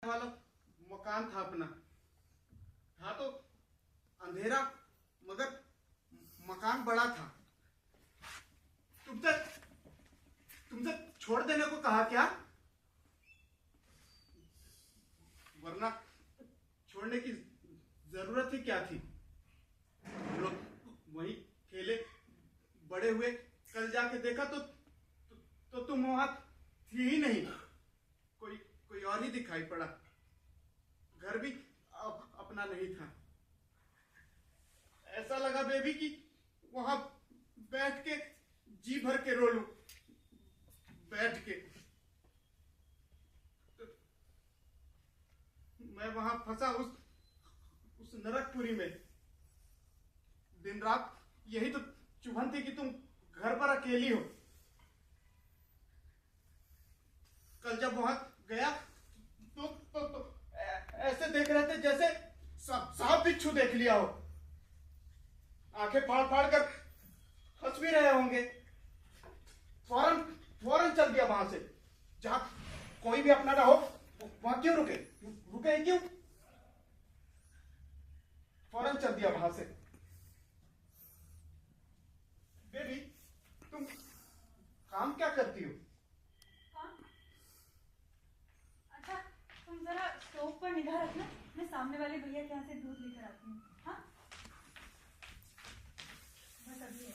वाला मकान था अपना। था तो अंधेरा, मगर मकान बड़ा था। तुमसे छोड़ देने को कहा क्या? वरना छोड़ने की जरूरत ही क्या थी? हम लोग वहीं खेले बड़े हुए। कल जाके देखा तो तुम वहां थी ही नहीं। कोई और ही दिखाई पड़ा। घर भी अपना नहीं था। ऐसा लगा बेबी कि वहां बैठ के जी भर के रो लूं। बैठ के मैं वहां फंसा उस नरकपुरी में। दिन रात यही तो चुभन थी कि तुम घर पर अकेली हो। कल जब वहां गया तो ऐसे देख रहे थे जैसे सांप बिच्छू देख लिया हो। आंखें फाड़ फाड़ कर हंस भी रहे होंगे। फौरन चल दिया वहां से। जहां कोई भी अपना ना हो वहां क्यों रुके क्यों? फौरन चल दिया वहां से। बेबी, तुम काम क्या करती हो? अच्छा, तुम जरा स्टोव पर निगाह रखना। मैं सामने वाले भैया के यहाँ से दूध लेकर आती हूँ। हाँ, बस अभी है।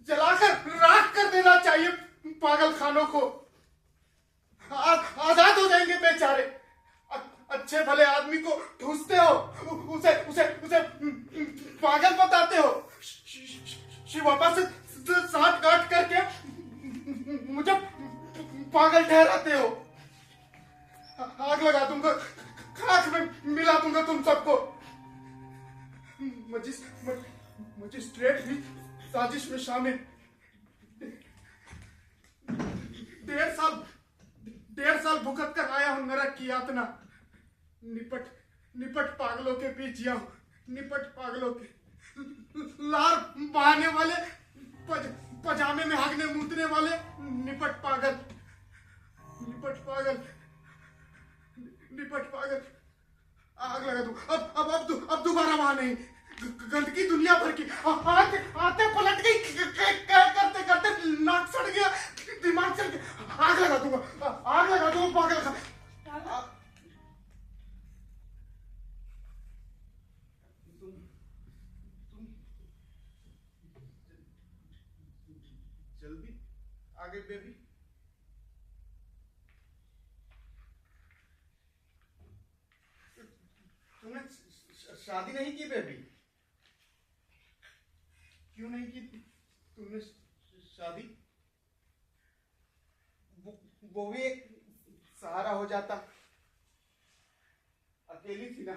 जलाकर राख कर देना चाहिए पागल खानों को। आजाद हो जाएंगे बेचारे। अच्छे भले आदमी को ठूसते हो, उसे पागल बताते हो। शिवप्पा से साथ गांठ करके मुझे पागल ठहराते हो। आग लगा दूंगा, खाक में मिला दूंगा तुम सबको। मजिस्ट्रेट भी साजिश में शामिल। 1.5 साल भुगत कर आया हूं नरक की यातना। निपट पागलों के बीच जिया हूं। निपट पागलों के लार बहाने वाले, पजामे में हागने मूतने वाले। निपट पागल। आग लगा दूं। अब दोबारा वहां नहीं। गंदगी दुनिया भर की। आते पलट गई। करते करते नाक सड़ गया, दिमाग सड़ गया। आग लगा दूंगा पागल का। तुम जल्दी आगे बेबी। तुमने शादी नहीं की बेबी? क्यों नहीं की तुमने शादी? वो भी एक सहारा हो जाता। अकेली थी ना,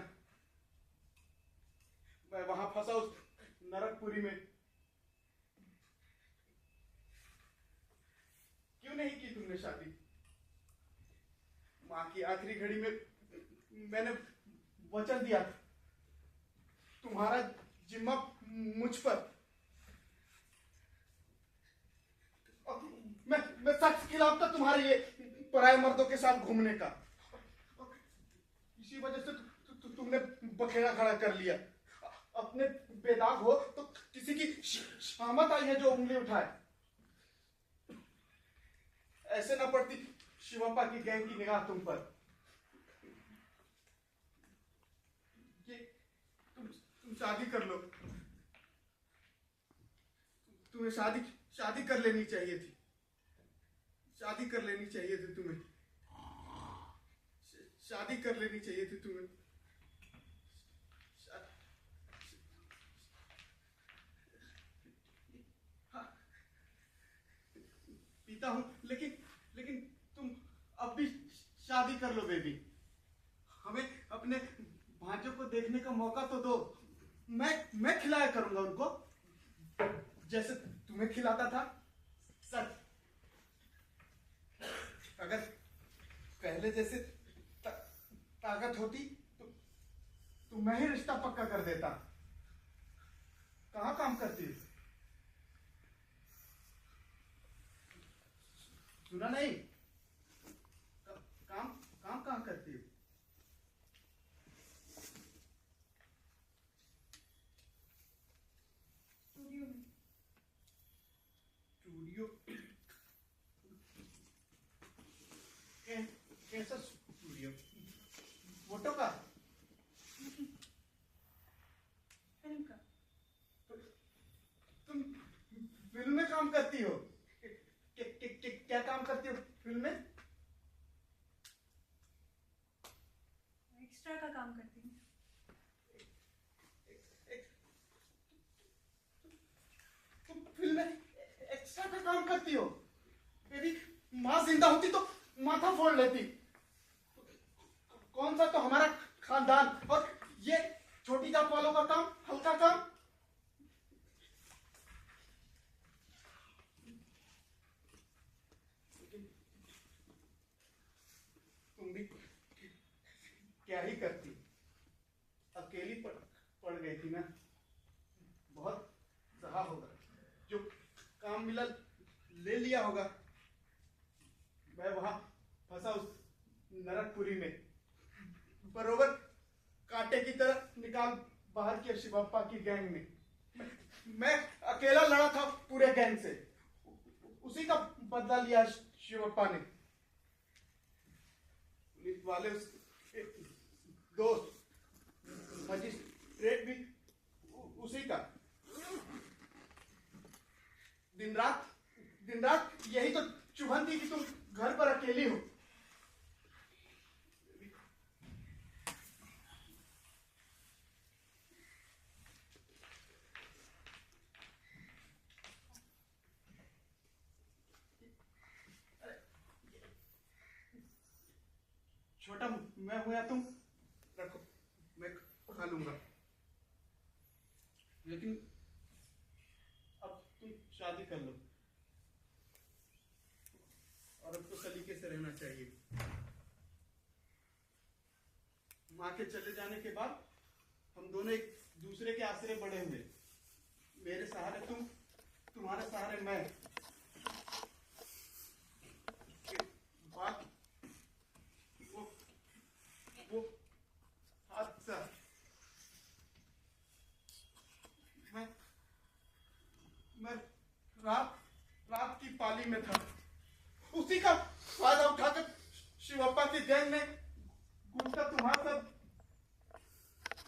मैं वहां फंसा उस नरकपुरी में। क्यों नहीं की तुमने शादी? मां की आखिरी घड़ी में मैंने वचन दिया था, तुम्हारा जिम्मा मुझ पर। मैं सख्त खिलाफ था तुम्हारे ये पराये मर्दों के साथ घूमने का। इसी वजह से तुमने बखेड़ा खड़ा कर लिया। अपने बेदाग हो तो किसी की शामत आई है जो उंगली उठाए। ऐसे ना पड़ती शिवप्पा की गैंग की निगाह तुम पर। तुम शादी कर लो। तुम्हें शादी कर लेनी चाहिए थी। शादी कर लेनी चाहिए थी तुम्हें। शादी कर लेनी चाहिए थी तुम्हें। पीता हूं, लेकिन तुम अब भी शादी कर लो बेबी। हमें अपने भांजों को देखने का मौका तो दो। मैं खिलाया करूंगा उनको, जैसे तुम्हें खिलाता था। अगर पहले जैसे ताकत होती तो मैं ही रिश्ता पक्का कर देता। कहाँ काम करती है? सुना नहीं? काम काम कहाँ करती है? स्टूडियो में। स्टूडियो? कैसा स्टूडियो? फोटो का? फिल्म का। तुम फिल्म में काम करती हो? क्या काम करती हो फिल्म में? एक्स्ट्रा का काम करती हूँ। तुम फिल्म में एक्स्ट्रा का काम करती हो? मेरी माँ जिंदा होती तो माथा फोड़ लेती। कौन सा तो हमारा खानदान, और ये छोटी जात वालों का काम, हल्का काम। तुम भी क्या ही करती? अकेली पड़ गई थी ना। बहुत सहा होगा, जो काम मिला ले लिया होगा। मैं वहां फंसा उस नरकपुरी में, बरोबर कांटे की तरह निकाल बाहर किया शिवप्पा की गैंग ने। मैं अकेला लड़ा था पूरे गैंग से। उसी का बदला लिया शिवप्पा ने। पुलिस वाले उसके दोस्त, मजिस्ट्रेट भी उसी का। दिन रात यही तो चुभन थी कि तुम घर पर अकेली हो। छोटा मैं हूं या तुम, रखो, मैं खा लूंगा। लेकिन अब तुम शादी कर लो, और अब तो सलीके से रहना चाहिए। माँ के चले जाने के बाद हम दोनों एक दूसरे के आसरे बड़े हुए। मेरे सहारे तुम, तुम्हारे सहारे मैं। बात वो हादसा, मैं रात की पाली में था। उसी का फायदा उठाकर शिवप्पा की गैंग ने गुंडा तुम्हारे साथ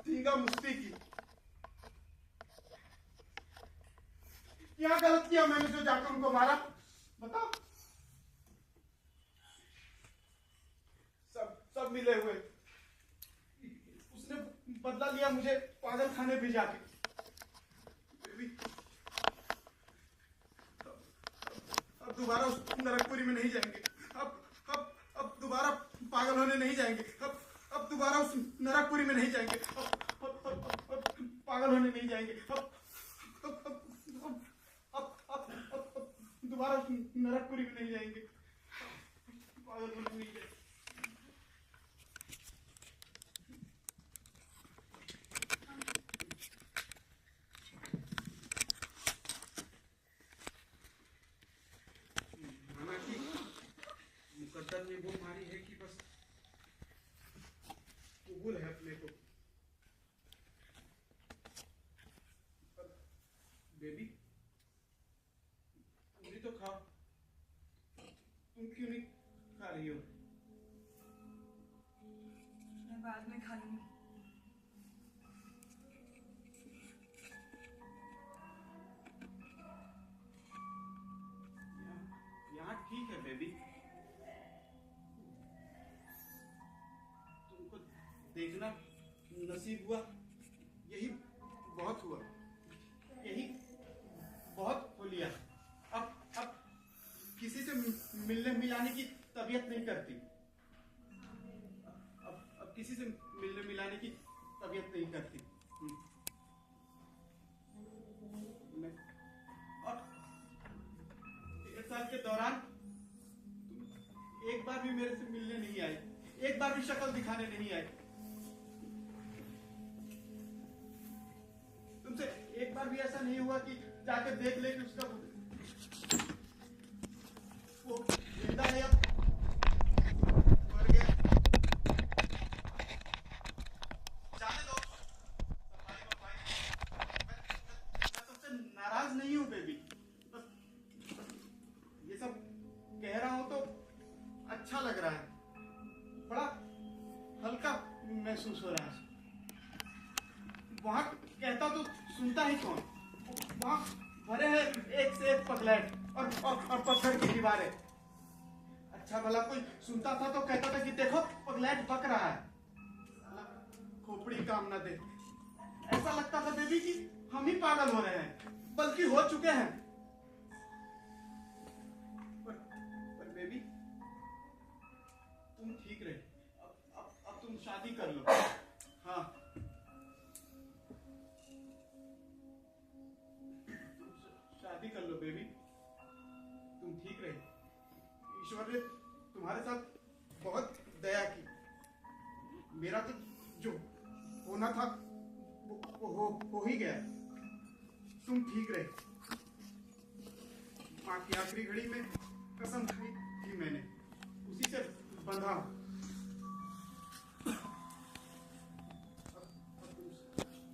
धींगा मुश्ती की। क्या गलत किया मैंने जो जाकर उनको मारा? बताओ। सब मिले हुए। उसने बदला लिया मुझे पागल खाने भिजा के। अब दोबारा उस नरकपुरी में नहीं जाएंगे। अब दोबारा पागल होने नहीं जाएंगे। अब दोबारा उस नरकपुरी में नहीं जाएंगे। अब पागल होने नहीं जाएंगे। अब दोबारा उस नरकपुरी में नहीं जाएंगे। पागल होने नहीं जाएंगे। मुकद्दर ने वो मारी है कि बस कबूल है अपने को। बेबी, पूरी तो खाओ। तुम क्यों नहीं खा रही हो? मैं बाद में खा लूंगी। यहाँ ठीक है बेबी। तुमको देखना नसीब हुआ, यही बहुत हुआ। यही बहुत हो लिया। अब किसी से मिलने मिलाने की तबीयत नहीं करती। अब किसी से मिलने मिलाने की तबीयत नहीं करती। और 1 साल के दौरान तुम एक बार भी शक्ल दिखाने नहीं आई। तुमसे एक बार भी ऐसा नहीं हुआ कि जाकर देख ले कि उसका वो जिंदा है या मर गया। जाने दो, सफाई वफाई। मैं तुमसे नाराज नहीं हूं बेबी, बस ये सब कह रहा हूं तो अच्छा लग रहा है, बड़ा हल्का महसूस हो रहा है। वहां कहता तो सुनता ही कौन, वहां भरे हैं एक से एक पगलैट और पत्थर की दीवारें। अच्छा भला कोई सुनता था तो कहता था कि देखो पगलैट बक रहा है, साला खोपड़ी काम ना दे। ऐसा लगता था बेबी कि हम ही पागल हो रहे हैं, बल्कि हो चुके हैं। पर बेबी तुम ठीक रहे, अब तुम शादी कर लो। हाँ, तुम शादी कर लो बेबी, तुम ठीक रहे। ईश्वर ने तुम्हारे साथ बहुत दया की। मेरा तो जो होना था वो हो ही गया। तुम ठीक रहे। माँ की आखिरी घड़ी में कसम खाई थी मैंने, उसी से बंधा हूं। अब तुम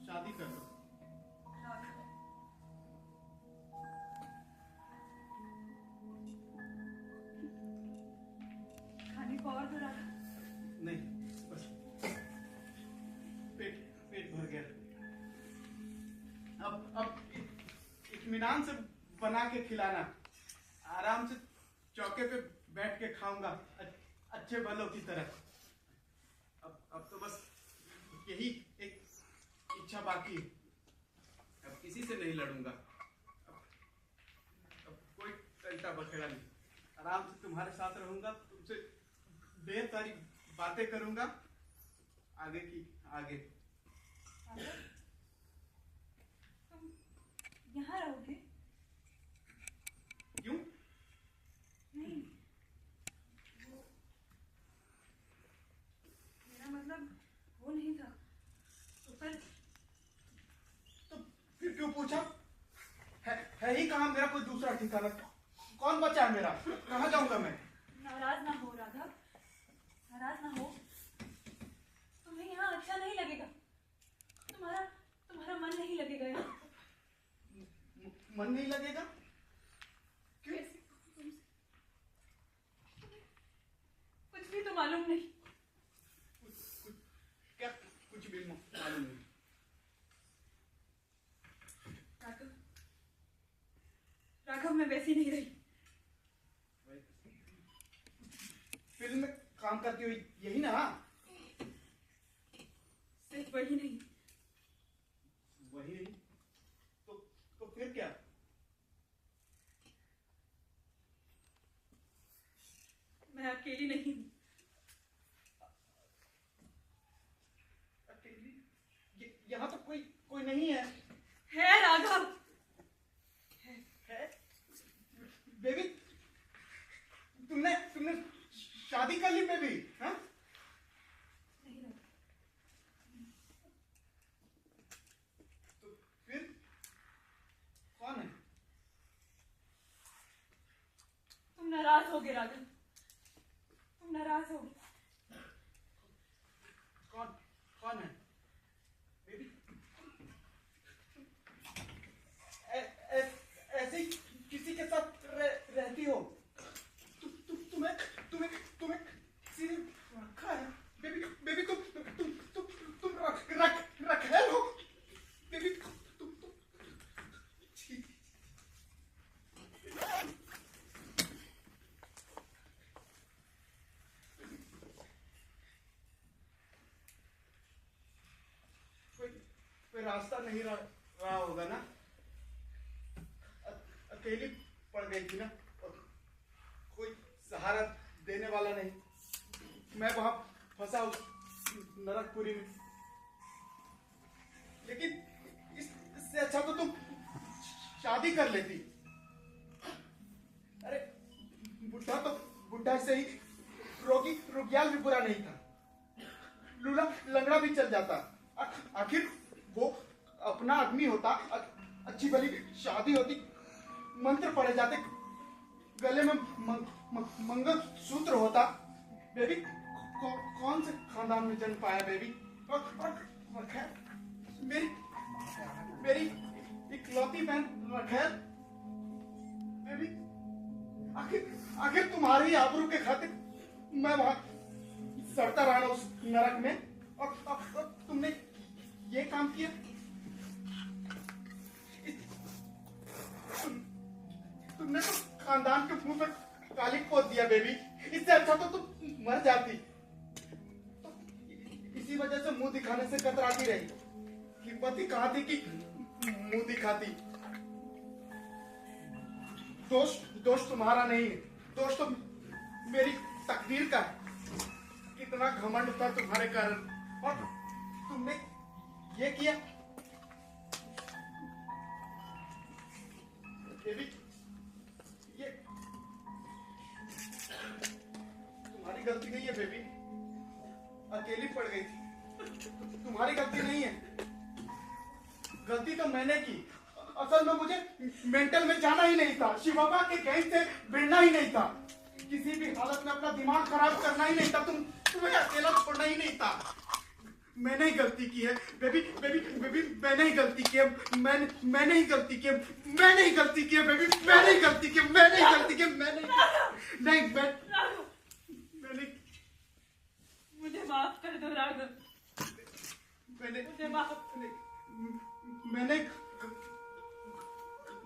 शादी कर लो। खाने को और जरा। नहीं, बस पेट पेट भर गया। अब इत्मीनान से बना के खिलाना, आराम से चौके पे बैठ के खाऊंगा अच्छे भलों की तरह। अब तो बस यही एक इच्छा बाकी है। अब किसी से नहीं लड़ूंगा, अब कोई टंटा बखेड़ा नहीं। आराम से तुम्हारे साथ रहूंगा, तुमसे ढेर सारी बातें करूंगा, आगे की आगे। तुम यहाँ रहोगे? क्यों? नहीं, वो मेरा मतलब वो नहीं था। तो फिर क्यों पूछा? है ही कहाँ मेरा कोई दूसरा ठिकाना? कौन बचा है मेरा? कहाँ जाऊंगा मैं? नाराज ना हो राघव, नाराज ना हो। तुम्हें यहाँ अच्छा नहीं लगेगा, तुम्हारा मन नहीं लगेगा यहाँ। मन नहीं लगेगा? क्यों? कुछ भी तो मालूम नहीं। क्या कुछ भी मालूम नहीं? राघव, राघव मैं वैसी नहीं रही। फिल्म में काम करती हुई यही ना? सिर्फ वही नहीं। वही नहीं तो फिर क्या? मैं अकेली नहीं हूँ। अकेली? यहाँ तो कोई नहीं है। है राघव, है? बेबी, तुमने शादी कर ली बेबी? हाँ? नहीं राघव। तो फिर कौन है? तुम नाराज होगे राघव, तुम नाराज होगे। कौन है बेबी? ऐसे ही किसी के साथ रहती हो? तुम्हें किसी ने रखा है? बेबी तुम रख है हो? बेबी तुम ठीक। कोई रास्ता नहीं रहा होगा ना? अकेली पड़ गई थी ना, और कोई सहारा देने वाला नहीं। मैं वहां फंसा उस नरकपुरी में। लेकिन इससे अच्छा तो तुम शादी कर लेती। अरे बुढ़ा से ही रोगियाल भी बुरा नहीं था। लूला लंगड़ा भी चल जाता। आखिर वो अपना आदमी होता, अच्छी भली शादी होती, मंत्र पढ़े जाते, गले में मंगल सूत्र होता। बेबी कौन से खानदान में जन्म पाया बेबी? और खैर मेरी इकलौती बहन रखैर बेबी, आखिर तुम्हारी आबरू के खातिर मैं वहां सड़ता रहा उस नरक में, और तुमने ये काम किया। तुमने तो खानदान के मुंह पर काली पोत दिया बेबी। इससे अच्छा तो तुम मर जाती। तो इसी वजह से मुंह दिखाने से कतराती रही। हिम्मत ही कहाँ थी कि मुंह दिखाती। दोष तुम्हारा नहीं है, दोष तो मेरी तकदीर का है। कितना घमंड था तुम्हारे कारण, और तुमने ये किया। बेबी ये तुम्हारी गलती नहीं है बेबी, अकेली पड़ गई थी। तुम्हारी गलती नहीं है, गलती तो मैंने की। असल में मुझे मेंटल में जाना ही नहीं था, शिवबाबा के गैंग से भिड़ना ही नहीं था, किसी भी हालत में अपना दिमाग खराब करना ही नहीं था, तुम्हें अकेला छोड़ना ही नहीं था। मैंने ही गलती की है बेबी, मैंने ही गलती की है, मैंने ही गलती की है, मैंने ही गलती की है बेबी, मैंने ही गलती की है, मैंने ही गलती की है, मैंने मुझे माफ कर दो राघव, मुझे माफ। मैंने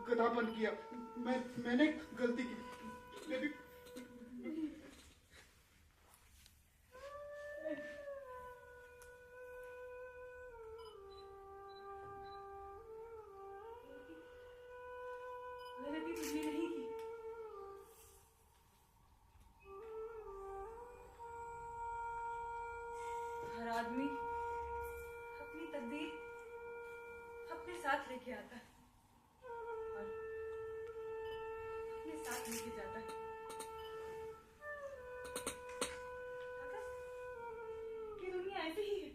गधापन किया, मैंने गलती की बेबी। गलती तुमने नहीं की। हर आदमी अपनी तकदीर अपने साथ लेके आता है और अपने साथ लेके जाता है। ये दुनिया ऐसी ही है।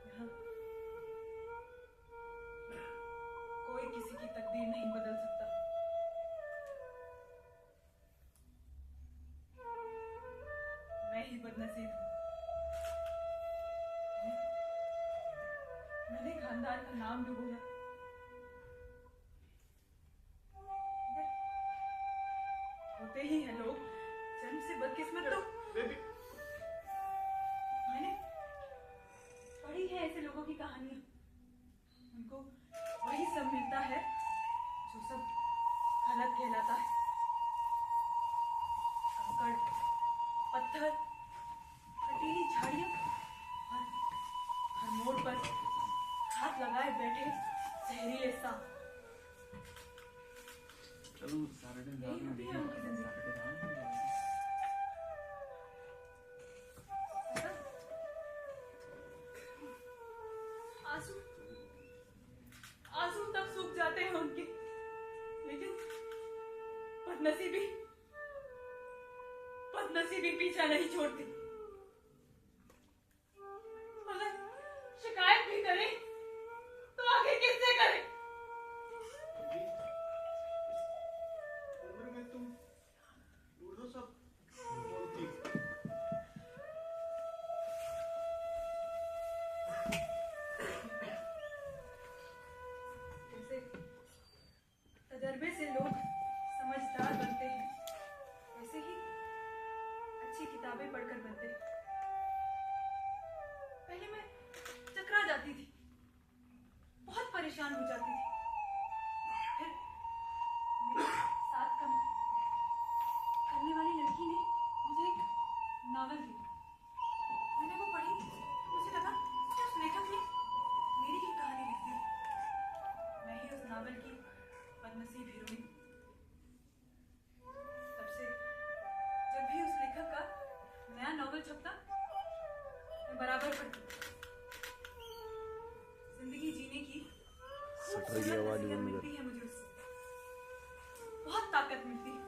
यहाँ कोई किसी की तकदीर नहीं बदल सकता। मैं ही बदनसीब हूँ। मैंने खानदान का नाम डुबोया। होते ही हैं लोग जन्म से बदकिस्मत। तो मैंने पढ़ी है ऐसे लोगों की कहानियां। उनको वही सब मिलता है जो सब गलत कहलाता है। कंकड़, पत्थर, कटीली झाड़ियां और हर मोड़ पर हाथ लगाए बैठे जहरीले सांप। चलो सैटरडे यही होती है उनकी जिंदगी। आंसू आंसू तक सूख जाते हैं उनके, लेकिन बदनसीबी पीछा नहीं छोड़ती। अगर शिकायत भी करे तो आगे किससे करे? उम्र में तुम बूढ़ों सब बोलती। जैसे तजर्बे से लोग समझदार बनते हैं, वैसे ही अच्छी किताबें पढ़कर बनते हैं। पहले मैं चकरा जाती थी, बहुत परेशान हो जाती थी। फिर मेरे साथ काम करने वाली लड़की ने मुझे एक नॉवेल दी। मैंने वो पढ़ी, मुझे लगा कि उस लेखक ने मेरी ही कहानी लिख दी। मैं ही उस नॉवेल की बदनसीब हीरोइन। तब से जब भी उस लेखक का नया नॉवेल छपता, मैं बराबर पढ़ती। जिंदगी जीने की सटर की आवाज बंद कर। मिलती है मुझे उससे, बहुत ताकत मिलती है।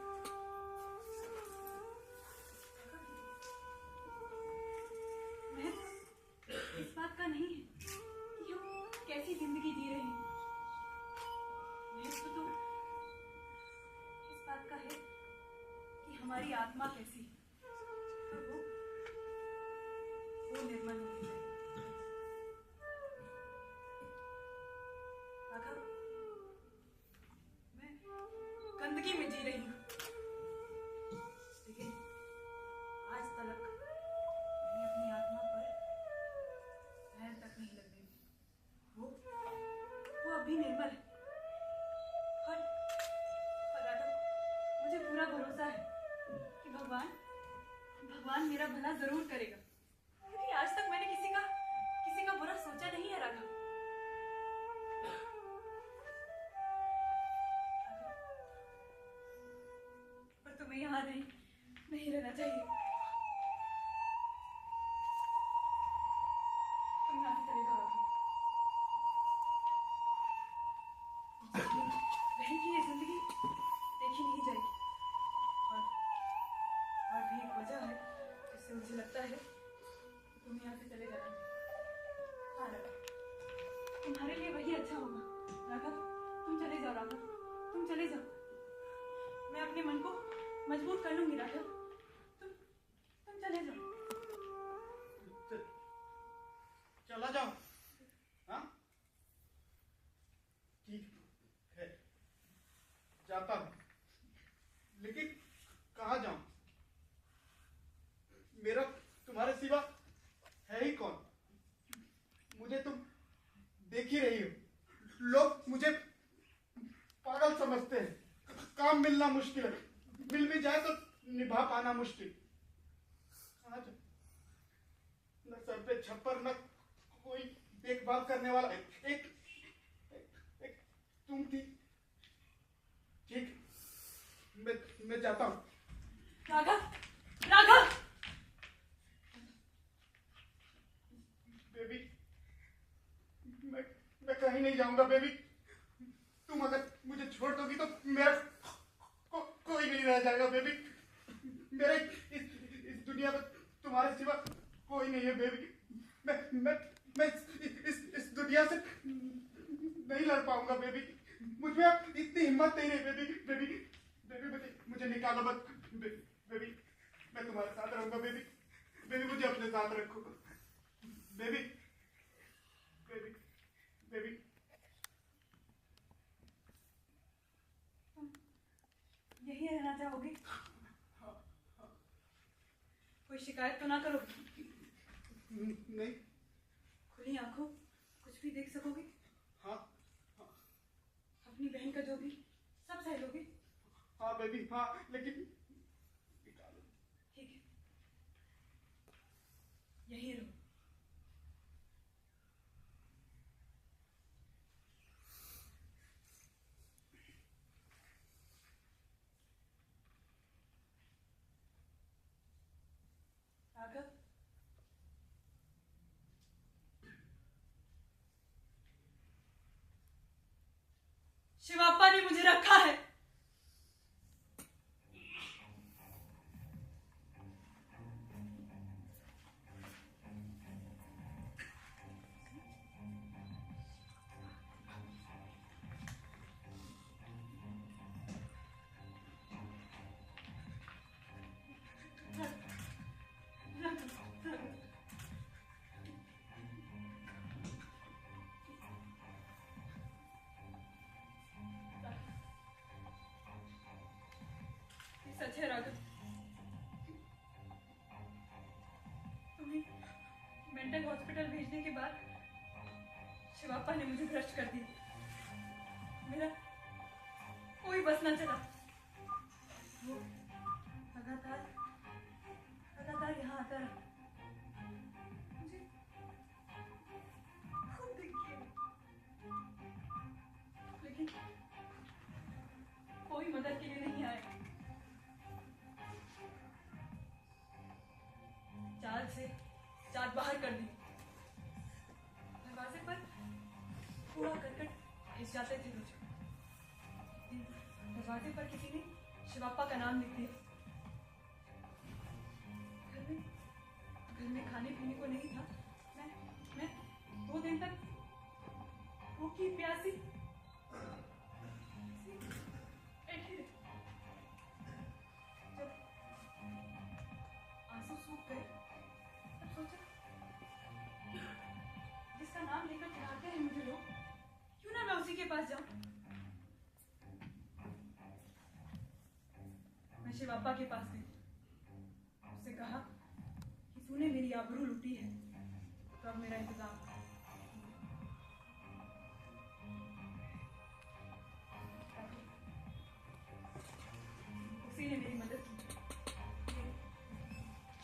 हमारी आत्मा कैसी है और वो निर्मल होनी चाहिए। राघव, मैं गंदगी में जी रही हूँ, लेकिन आज तक मैंने अपनी आत्मा पर पैर तक नहीं लगने दी। वो अभी निर्मल है। और राघव, मुझे पूरा भरोसा है कि भगवान मेरा भला जरूर करेगा, क्योंकि आज तक मैंने किसी का बुरा सोचा नहीं है। राघव, पर तुम्हें यहाँ नहीं रहना चाहिए। तुम यहाँ से चले जाओ। राघव, बहन की ये जिंदगी देखी नहीं जाएगी। और भी एक वजह है जिससे मुझे लगता है कि तुम यहाँ से चले जाना चाहिए। हाँ राघव, तुम्हारे लिए वही अच्छा होगा। राघव, तुम चले जाओ। राघव, तुम चले जाओ। मैं अपने मन को मजबूर कर लूंगी। राघव, तुम चले जाओ। चला जाओ? हाँ, ठीक है, जाता हूं, लेकिन कहाँ जाऊं? मेरा तुम्हारे सिवा है ही कौन? मुझे तुम देख ही रही हो। लोग मुझे पागल समझते हैं। काम मिलना मुश्किल है, मिल भी जाए तो निभा पाना मुश्किल। कहाँ जाऊं? न सर पे छप्पर, न कोई देखभाल करने वाला। एक तुम थी। ठीक, मैं जाता हूं। राघव, राघव! बेबी, मैं कहीं नहीं जाऊंगा बेबी। तुम अगर मुझे छोड़ दोगी तो मेरा कोई नहीं रह जाएगा बेबी। मेरे इस दुनिया में तुम्हारे सिवा कोई नहीं है बेबी। मैं इस दुनिया से नहीं लड़ पाऊंगा बेबी। मुझे अब इतनी हिम्मत नहीं रही बेबी। मुझे निकालो मत बेबी। मैं तुम्हारे साथ रहूंगा बेबी। मुझे अपने साथ रखो बेबी। तुम यही रहना चाहोगे? कोई शिकायत तो ना करोगे? नहीं। खुली आंखों कुछ भी देख सकोगे? हाँ। अपनी बहन का जो भी सब सह लोगे? हाँ बेबी, हाँ, लेकिन ठीक है, यही रहो। राघव, शिवाप्पा ने मुझे रखा है। सच है राघव, तुम्हें मेंटल हॉस्पिटल भेजने के बाद शिवाप्पा ने मुझे भ्रष्ट कर दिया। मेरा कोई बस न चला। वो लगातार यहाँ आता रहा। मुझे खुद दिख गया, लेकिन कोई मदद के लिए नहीं आया। जाल से जात बाहर कर दी। दरवाजे पर कूड़ा करकट भेज जाते थे रोज। दरवाजे पर किसी ने शिवाप्पा का नाम लिख दिया। घर में खाने पीने को नहीं था। मैं 2 दिन तक भूखी प्यासी बैठी रही। पास जाऊं? मैं शिवापा के पास गई, उससे कहा कि तूने मेरी आबरू लूटी है, तो अब मेरा इंतजाम कर। उसी ने मेरी मदद की।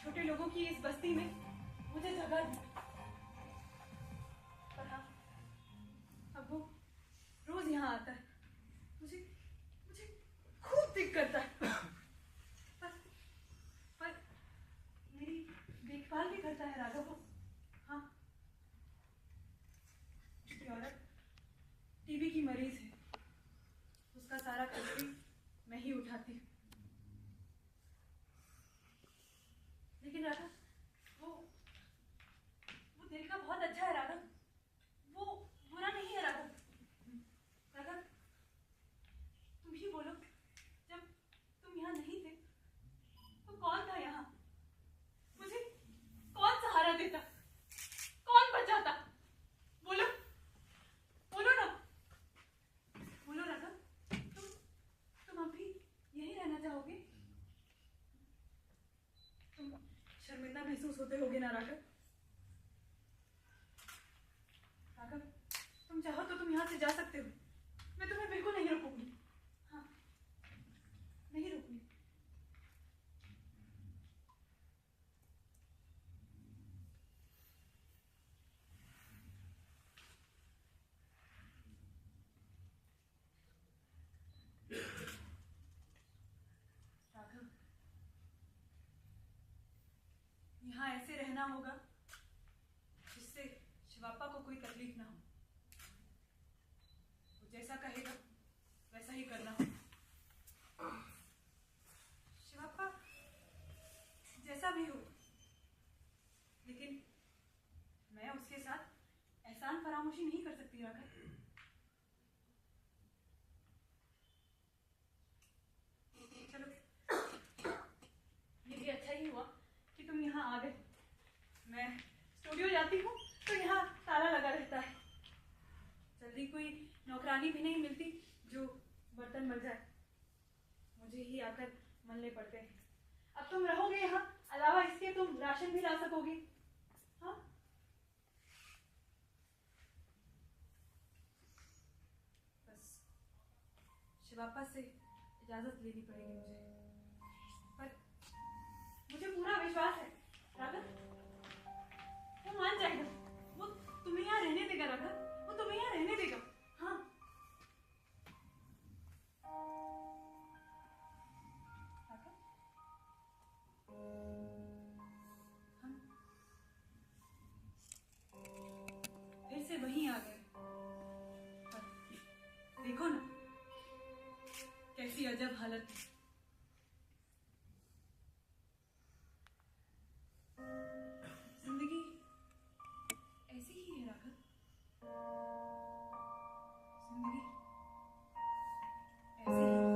छोटे लोगों की इस बस्ती में मुझे जगह दी। पर हाँ, अब वो रोज यहाँ आता है, मुझे मुझे खूब दिक करता है। पर मेरी देखभाल भी करता है राघव। हाँ, उसकी औरत टीबी की मरीज है, उसका सारा खर्च भी मैं ही उठाती हूँ। लेकिन राघव, वो दिल का बहुत अच्छा है राघव, वो बुरा नहीं है राघव। राघव, तुम ही बोलो, जब तुम यहाँ नहीं थे तो कौन था यहाँ? मुझे कौन सहारा देता, कौन बचाता? बोलो, बोलो ना, बोलो राघव, तुम अब भी यहीं रहना चाहोगे? तुम शर्मिंदा महसूस होते होगे ना राघव? राघव, तुम चाहो तो तुम यहाँ से जा सकते हो, मैं तुम्हें बिल्कुल नहीं रोकूंगी। हाँ, नहीं रोकूंगी। राघव, यहाँ ऐसे रहना होगा जिससे शिवापा को कोई तकलीफ ना हो। वो जैसा कहेगा वैसा ही करना होगा। शिवापा जैसा भी हो, लेकिन मैं उसके साथ एहसान फरामोशी नहीं कर सकती राघव। चलो, ये भी अच्छा ही हुआ कि तुम यहाँ आ गए। मैं स्टूडियो जाती हूँ तो यहाँ ताला लगा रहता है। जल्दी कोई नौकरानी भी नहीं मिलती जो बर्तन मल जाए, मुझे ही आकर मलने पड़ते हैं। अब तुम रहोगे यहाँ, अलावा इसके तुम राशन भी ला सकोगे। हाँ, बस शिवापा से इजाजत लेनी पड़ेगी मुझे। पर मुझे पूरा विश्वास है राघव, वो मान जाएगा, वो तुम्हें यहाँ रहने देगा राघव, वो तुम्हें यहाँ रहने देगा। हाँ, राघव, हम फिर से वहीं आ गए। पर देखो ना, कैसी अजब हालत है। जिंदगी ऐसी ही है राघव, जिंदगी ऐसी ही है।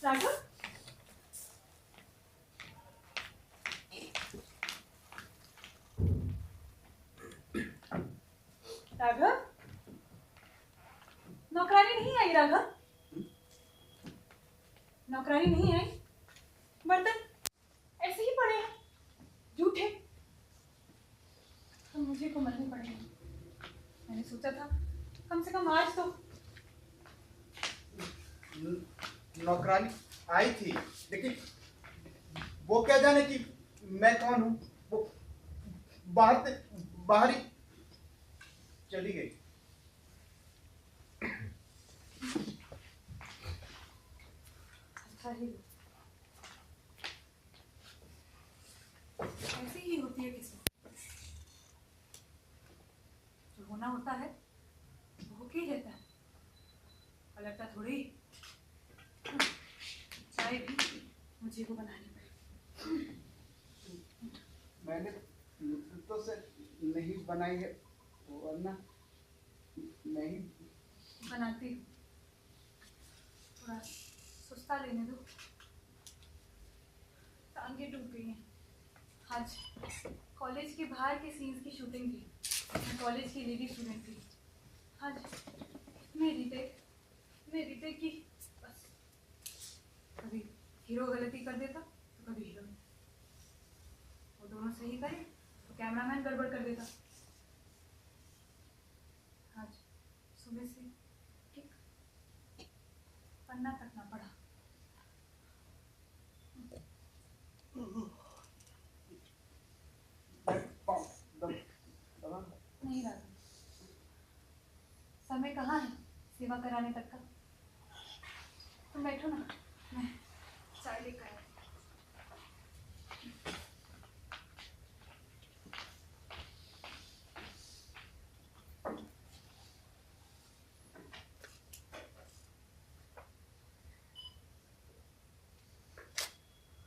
राघव, राघव, नौकरानी नहीं आई राघव, नौकरानी नहीं आई। बर्तन ऐसे ही पड़े हैं, झूठे। तो मुझे को मलने पड़ेंगे। मैंने सोचा था कम से कम आज तो। नौकरानी आई थी, लेकिन वो क्या जाने कि मैं कौन हूँ। वो बाहर ही चली गई। अच्छा ही, ऐसी ही होती है किसी, जो होना होता है वो होके ही रहता है, पलटता थोड़ी। चाय भी मुझे वो बनानी पड़ी। मैंने तो से नहीं बनाई है, वरना नहीं बनाती हूँ, थोड़ा सुस्ता लेने दो, टांगे टूट गई हैं। आज कॉलेज के बाहर के सीन्स की शूटिंग थी, मैं कॉलेज की लेडी स्टूडेंट थी। आज मेरी टेक की बस, कभी हीरो गलती कर देता तो कभी हीरोइन, वो दोनों सही करे तो कैमरामैन गड़बड़ कर देता। आज सुबह से एक पन्ना तक ना पड़ा। नहीं राधा, समय कहाँ है सेवा कराने तक का। तुम बैठो ना, मैं चाय लेकर आई।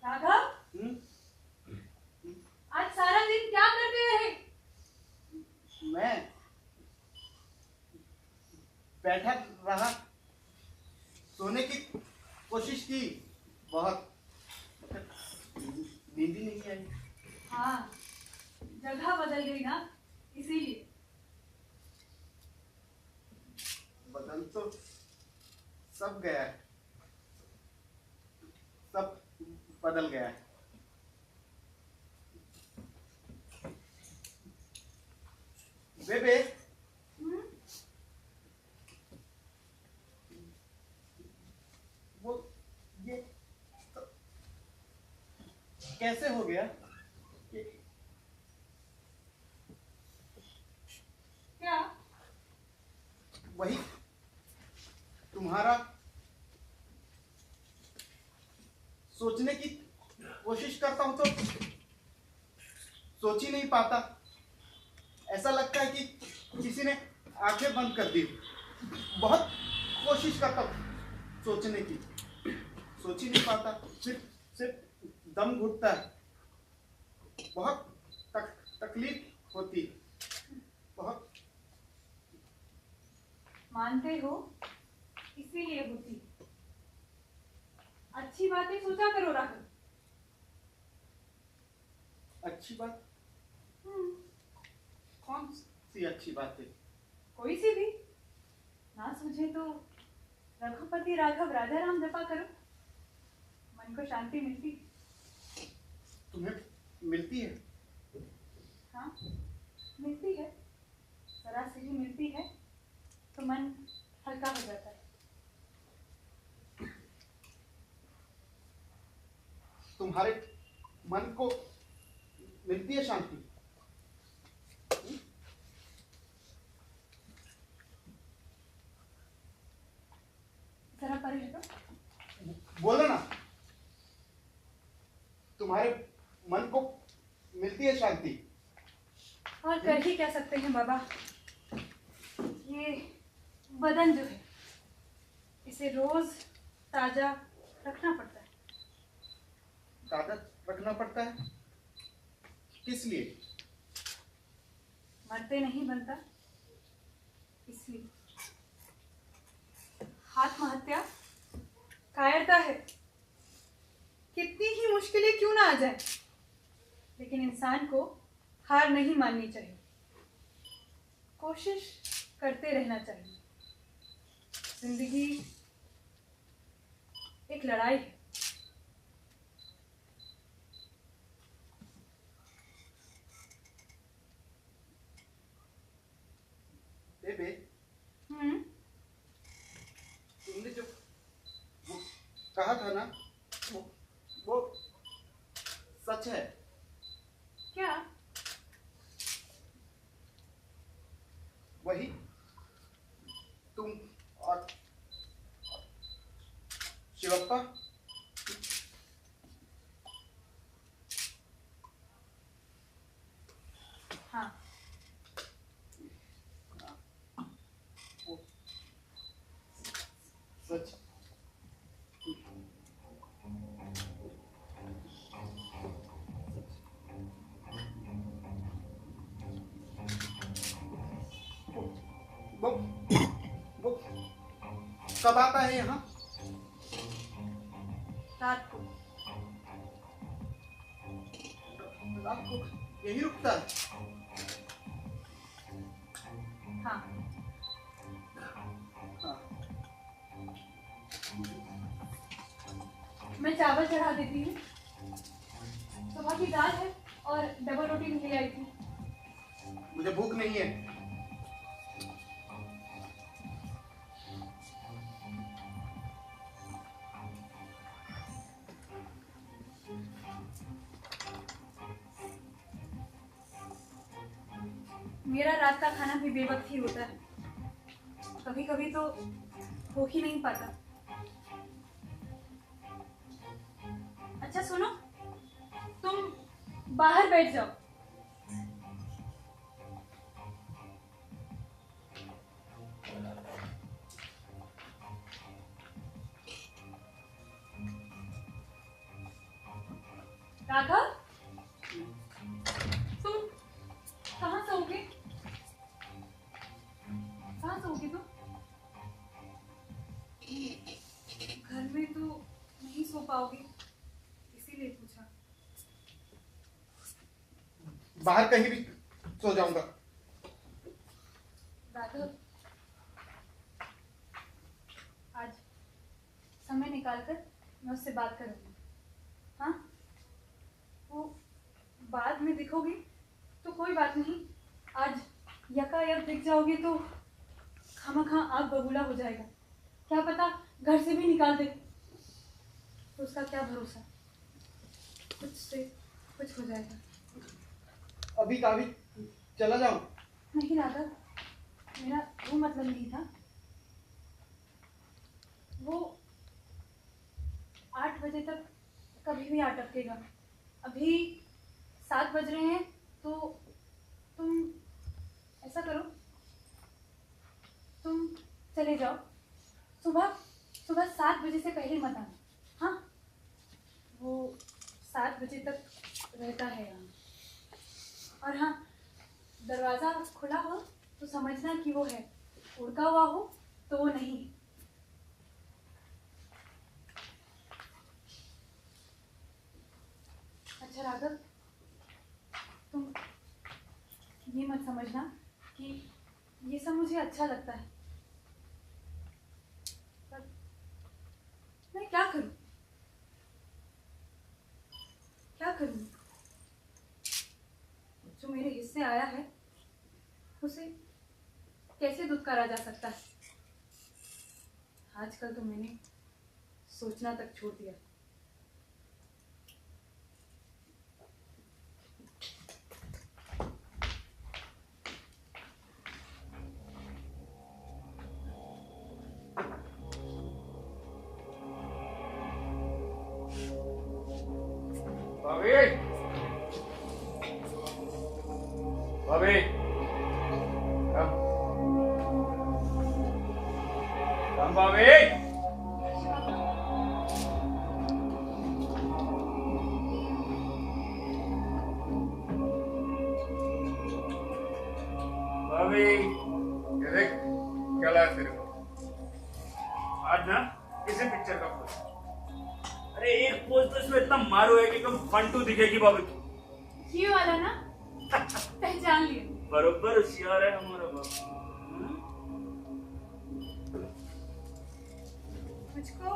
राघव, आज सारा दिन क्या करते रहे? मैं बैठा रहा, सोने की कोशिश की, बहुत नींद ही नहीं आई। हाँ, जगह बदल गई ना, इसीलिए। बदल तो सब गया है, सब बदल गया है। बेबे, वो ये तो कैसे हो गया? क्या? वही तुम्हारा सोचने की कोशिश करता हूं तो सोच ही नहीं पाता। ऐसा लगता है कि किसी ने आंखें बंद कर दी। बहुत कोशिश करता हूं सोचने की, सोच ही नहीं पाता। सिर्फ दम घुटता है, बहुत तकलीफ होती, बहुत। मानते हो इसीलिए होती। अच्छी बातें सोचा करो राघव। अच्छी बात? कौन सी अच्छी बात है? कोई सी भी ना सूझे तो रघुपति राघव राजा राम जपा करो, मन को शांति मिलती। तुम्हें मिलती है? हाँ, मिलती है, जरा सी ही मिलती है तो मन हल्का हो जाता है। तुम्हारे मन को मिलती है शांति? जरा परे हटो। बोलो ना, तुम्हारे मन को मिलती है शांति? और कर ही क्या सकते हैं बाबा, ये बदन जो है इसे रोज ताजा रखना पड़ता है। ताजा रखना पड़ता है? किस लिए? मरते नहीं बनता, इसलिए। आत्महत्या कायरता है, कितनी ही मुश्किलें क्यों ना आ जाए, लेकिन इंसान को हार नहीं माननी चाहिए, कोशिश करते रहना चाहिए। जिंदगी एक लड़ाई है। बेबे, हम्म, तुमने जो वो कहा था ना, वो सच है। क्या? वही तुम और शिवप्पा? हाँ, वो सच। कब आता है यहाँ? रात को। रात को यही रुकता है? हाँ। हाँ। मैं चावल चढ़ा देती हूँ। सुबह की दाल है और डबल रोटी भी ले आई थी। मुझे भूख नहीं है। मेरा रात का खाना भी बेवक्त ही होता है। कभी कभी तो हो ही नहीं पाता। अच्छा सुनो, तुम बाहर बैठ जाओ। राघव, तुम कहाँ सोओगे? कहाँ सोओगे तुम? घर में तो नहीं सो पाओगे, इसीलिए पूछा। बाहर कहीं भी सो जाऊंगा। राघव, आज समय निकालकर मैं उससे बात करूंगी। हाँ, वो बाद में दिखोगी तो कोई बात नहीं। आज यकायक दिख जाओगे तो खामखा आग बबूला हो जाएगा। क्या पता घर से भी निकाल दे, तो उसका क्या भरोसा। कुछ से कुछ हो जाएगा। अभी का भी चला जाऊं? नहीं राघव, मेरा वो मतलब नहीं था। वो 8 बजे तक कभी भी आ टपकेगा। अभी 7 बज रहे हैं, तो तुम ऐसा करो, तुम चले जाओ। सुबह 7 बजे से पहले मत आना। हाँ, वो 7 बजे तक रहता है यहाँ। और हाँ, दरवाज़ा खुला हो तो समझना कि वो है, उड़का हुआ हो तो वो नहीं। अच्छा राघव, तुम ये मत समझना कि ये सब मुझे अच्छा लगता है। पर मैं क्या करूं? क्या करूं? जो मेरे हिस्से आया है उसे कैसे दुत्कारा जा सकता है? आजकल तो मैंने सोचना तक छोड़ दिया। भाभी, भाभी, राम भाभी। भाभी, ये देख क्या लाया तेरे को। आज ना किसी पिक्चर का पोस्ट। अरे एक पोस्ट तो इसमें इतना मारो है कि कम फन टू दिखेगी भाभी। ये वाला ना, पहचान लिया। बरोबर होशियार है हमारा बाप। मुझको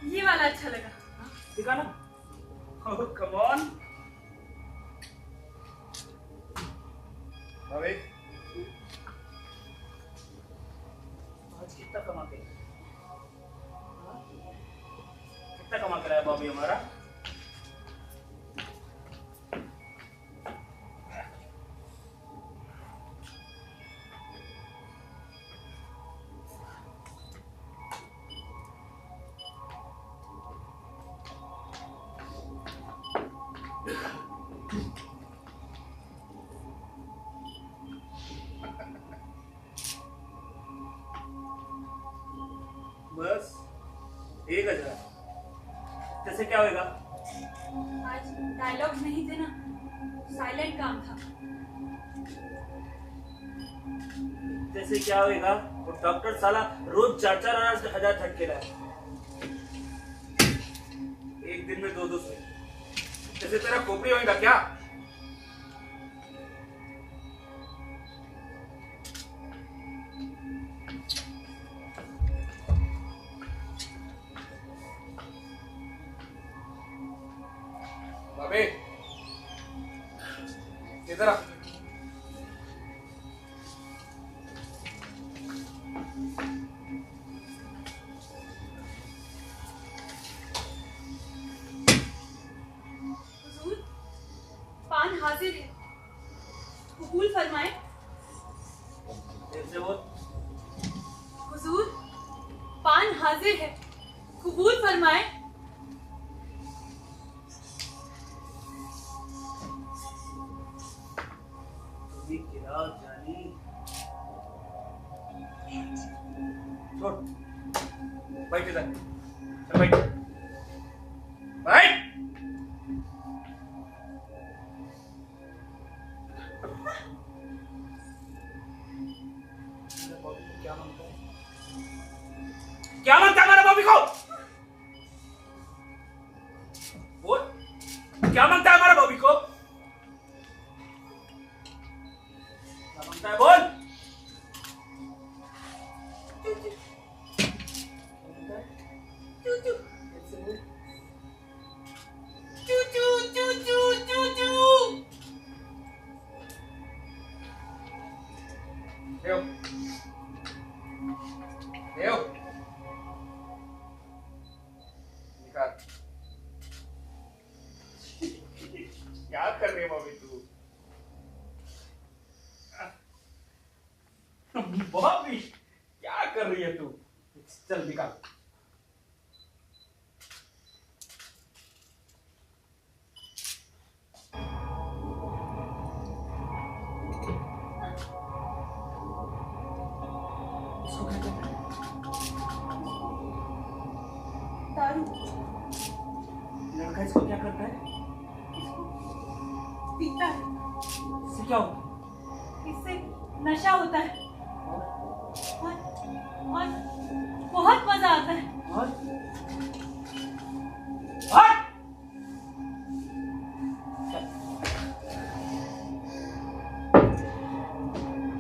ये वाला अच्छा लगा। दिखा ना। ओह कम ऑन। भाभी, आज कितना कमा के, कितना कमा कर आया भाभी हमारा? बस 1000। कैसे क्या होगा? आज डायलॉग नहीं थे ना, साइलेंट काम था। जैसे क्या होगा? और डॉक्टर साला रोज 4-4 हजार झटके लाए, एक दिन में 2-2 सुई। जैसे तेरा खोपड़ी होगा क्या? बाबे इधर आ। हुजूर, पान हाजिर है, कबूल फरमाए। फिर से बोल। हुजूर, पान हाजिर है, कबूल फरमाए। तुम्हें गिराओ जानी। छोड़, बैठ इधर, चल बैठ, बैठ। क्या मांगता है? क्या मांगता है मेरे बॉबी को? बोल, क्या मांगता है हमारा बॉबी को? क्या मांगता है बोल? चूचू, कैसे बोल? चूचू, चूचू, चूचू। देव, देव, निकाल। क्या कर रही है बॉबी तू? बॉबी क्या कर रही है तू? चल निकाल। इसको क्या करना है? दारू, लड़का इसको क्या करता है? पीता है, इससे क्या होता इससे नशा होता है है? और बहुत मजा आता है। और हट!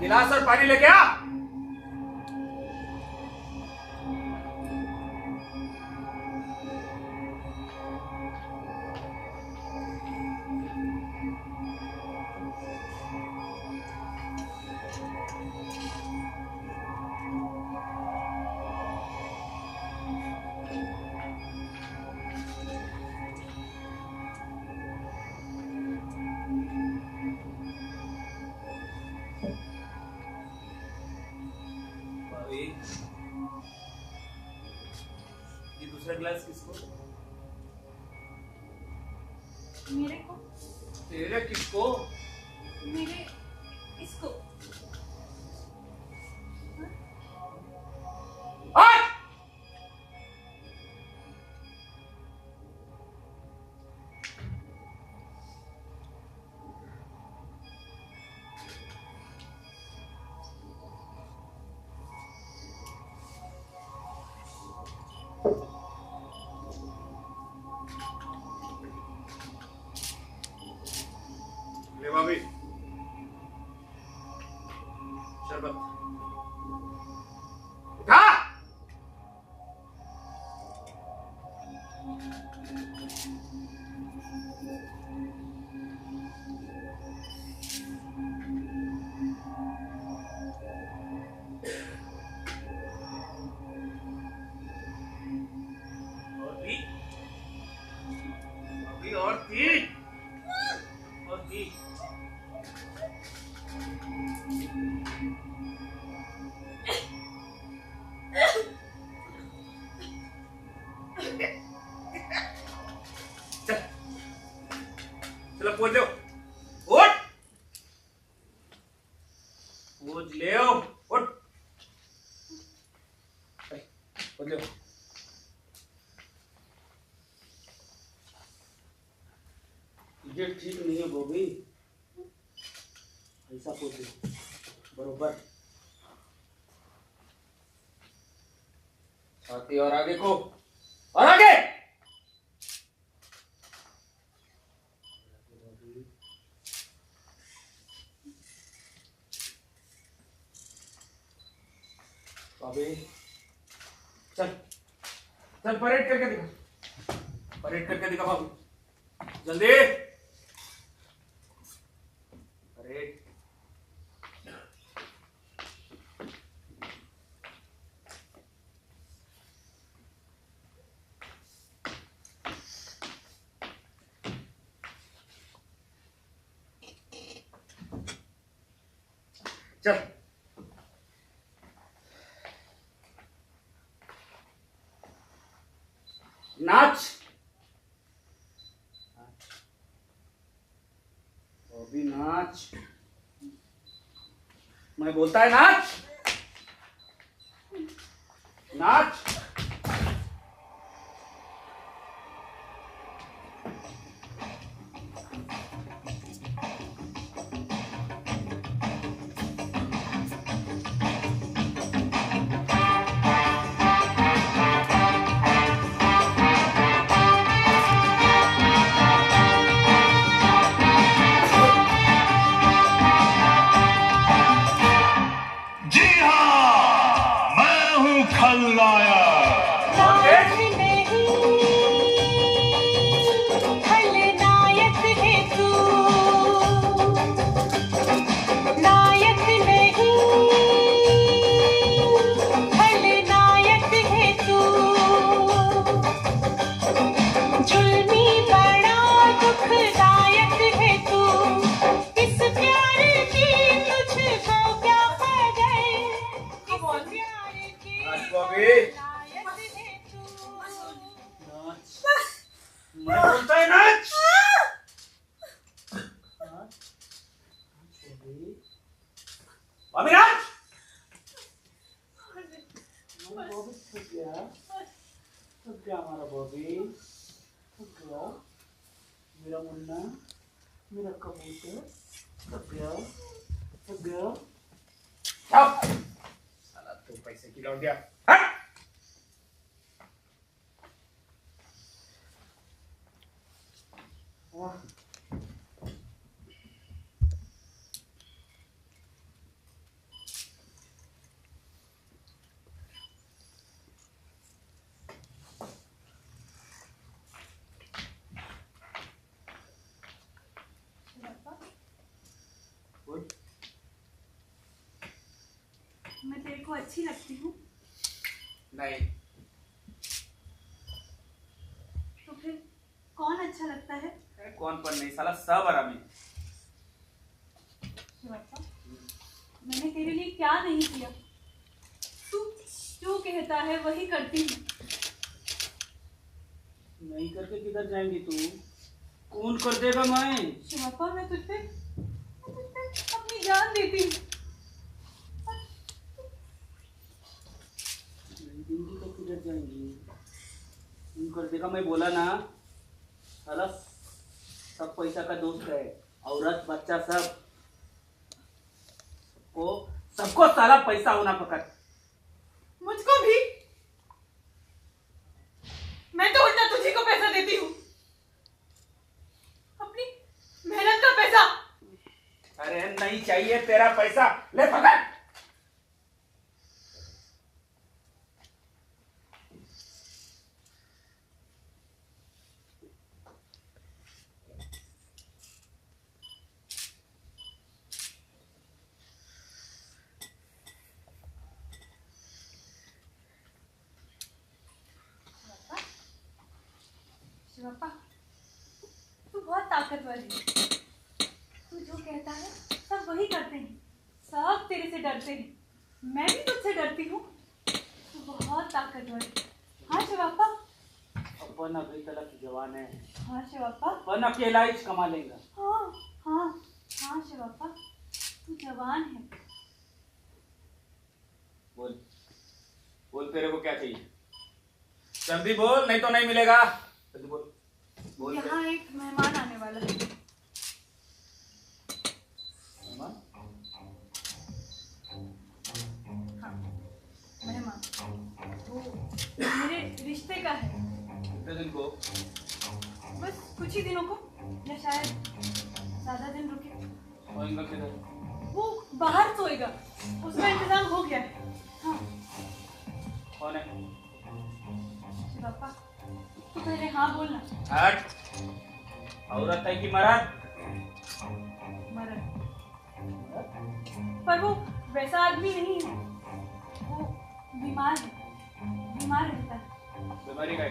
गिलास और पानी लेके आ। भाभी, ये दूसरा गिलास किसको? मेरे को, तेरे किसको? मेरे इसको। हट! ले भाभी, शरबत उठा। और पी, भाभी और पी, और पी। चल, चलो पोज ले, उठ, पोज ले, उठ, पोज ले। ये ठीक नहीं है बॉबी, ऐसा पोज ले, बरोबर। छाती और आगे को, और आगे। अबे चल चल, परेड करके दिखा, परेड करके दिखा बाबू, जल्दी परेड। चल नाच, अभी नाच, मैं बोलता है नाच, नाच। जी हाँ, मैं हूँ खलनायक। खलनायक है तू, नायक नहीं, खलनायक है तू। जुल्मी बड़ा दुखदायक है तू, इस प्यार की तुझको क्या खबर, इस प्यार की नाच बॉबी, नायक है तू। नाच, मैं बोलता है नाच, बॉबी नाच। बॉबी थक गया हमारा बॉबी, थक गया मेरा मुन्ना, मेरा कबूतर, थक गया, थक गया। चुप, साला तू पैसे की लौट गया, हट। बोल। मैं तेरे को अच्छी लगती हूँ नहीं, तो फिर कौन अच्छा लगता है? कौन पर नहीं, साला सब आरामी। शिवप्पा, मैंने तेरे लिए क्या नहीं किया? तू जो कहता है वही करती हूँ। नहीं करके किधर जाएंगी तू? कौन कर देगा? मैं शिवप्पा, मैं तुझ पे अपनी जान देती हूँ। नहीं देंगी तो किधर जाएंगी? कौन कर देगा? मैं बोला ना, साला सब पैसा का दोस्त है, औरत बच्चा सब सबको साला पैसा होना पकड़। मुझको भी। मैं तो उल्टा तुझी को पैसा देती हूँ, अपनी मेहनत का पैसा। अरे नहीं चाहिए तेरा पैसा, ले पकड़। शिवप्पा, तू बहुत ताकतवर है। तू जो कहता है सब वही करते हैं, सब तेरे से डरते हैं। मैं भी तुझसे डरती हूँ। तू बहुत ताकतवर है। हाँ शिवप्पा। अपन अभी तक जवान है, हाँ शिवप्पा। अपन अकेला ही कमा लेगा। हाँ हाँ हाँ शिवप्पा, तू जवान है। बोल बोल, तेरे को क्या चाहिए? जल्दी बोल, नहीं तो नहीं मिलेगा। जल्दी बोल, बोल। यहाँ एक मेहमान आने वाला है। मेहमान? हाँ, मेहमान। वो मेरे रिश्ते का है। कितने दिन को? बस कुछ ही दिनों को, या शायद ज्यादा दिन रुके। सोएंगा किधर? वो बाहर सोएगा, उसका इंतजाम हो गया है। हाँ कौन है? पापा, तू पहले हाँ बोलना। हट। औरत है कि मर्द? मरद। पर वो वैसा आदमी नहीं है, वो बीमार है, बीमार रहता है। बीमारी का है?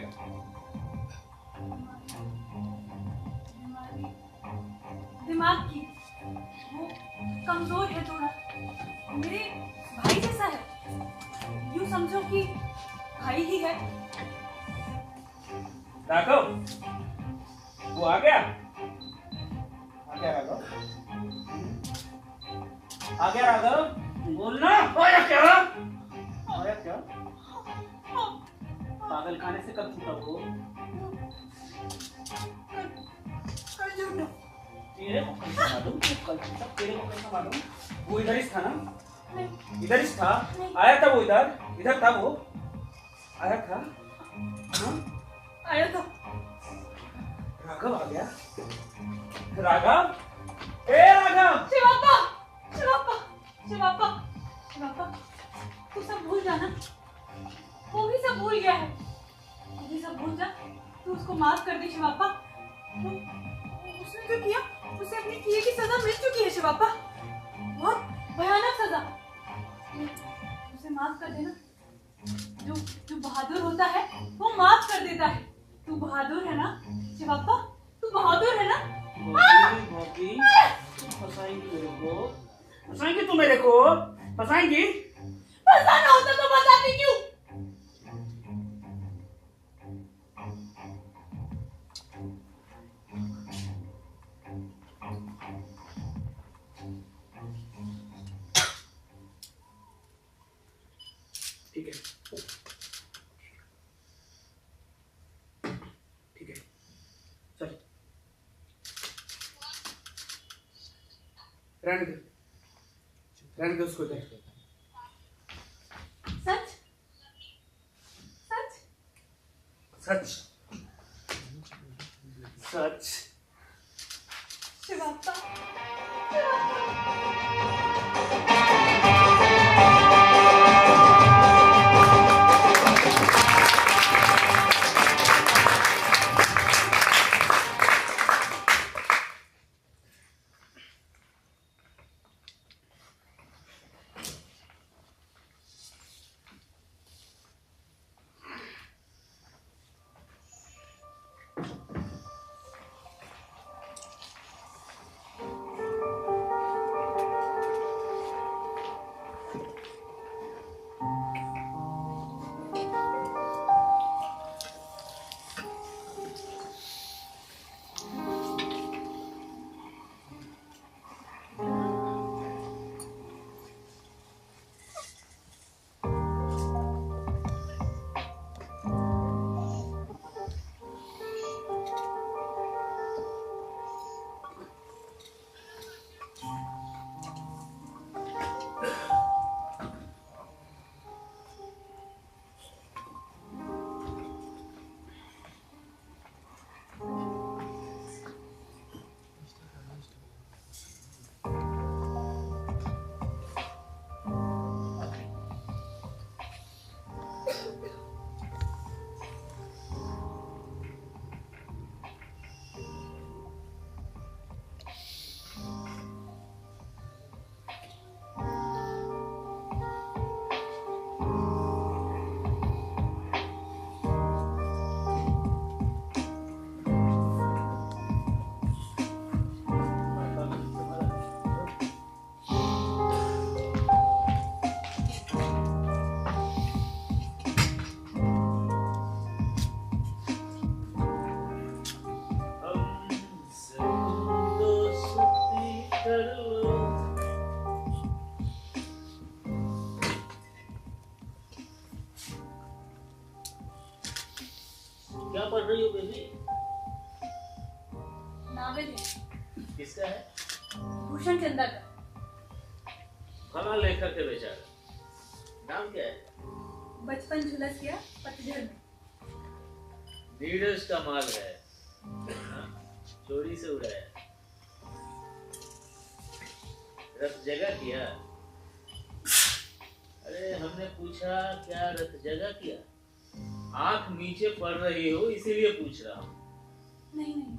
बीमारी दिमाग की, वो कमजोर है थोड़ा, मेरे भाई जैसा है, यूं समझो कि भाई ही है। राघव, वो आ गया? आ गया राघव? आ गया राघव? बोलना। आया क्या? आया क्या? पागल खाने से कब छूटा वो? कल झूठो। तेरे को कैसे मालूम? कल छूटा तेरे को कैसे मालूम? वो इधर ही था ना? नहीं, इधर ही था? नहीं। आया था वो इधर? इधर था वो? आया था? हाँ? आया था। राघव आ गया? राघव? ए राघव! शिवापा, शिवापा, शिवापा, शिवापा, तू सब भूल जाना। वो भी सब भूल गया है, तू भी सब भूल जा। तू उसको माफ कर दे शिवापा। उसने जो किया, उसे अपने किए की सजा मिल चुकी है शिवापा, बहुत भयानक सजा। उसे माफ कर देना। जो जो बहादुर होता है वो माफ कर देता है। तू बहादुर है ना शिवापा? तू बहादुर है ना? भोगी, फंसाएंगी मेरे को? फंसाएंगी तू मेरे को? फंसाएंगी? फंसाना होता तो बताती क्यों? ठीक है, ठीक है, चल रहने दे उसको इधर। सच सच सच सच। शिवापा, क्या पढ़ रही हो बेबी? नावल है, किसका है? भूषण चंदा का। कहाँ लेखक है बेचारा? नाम क्या है? बचपन झुलस गया पतझड़ में। नीरज का माल है, हाँ, चोरी से उड़ाया। रथ जगह किया? अरे हमने पूछा क्या रथ जगह किया? आंख नीचे पड़ रही हो इसीलिए पूछ रहा हूँ। नहीं नहीं,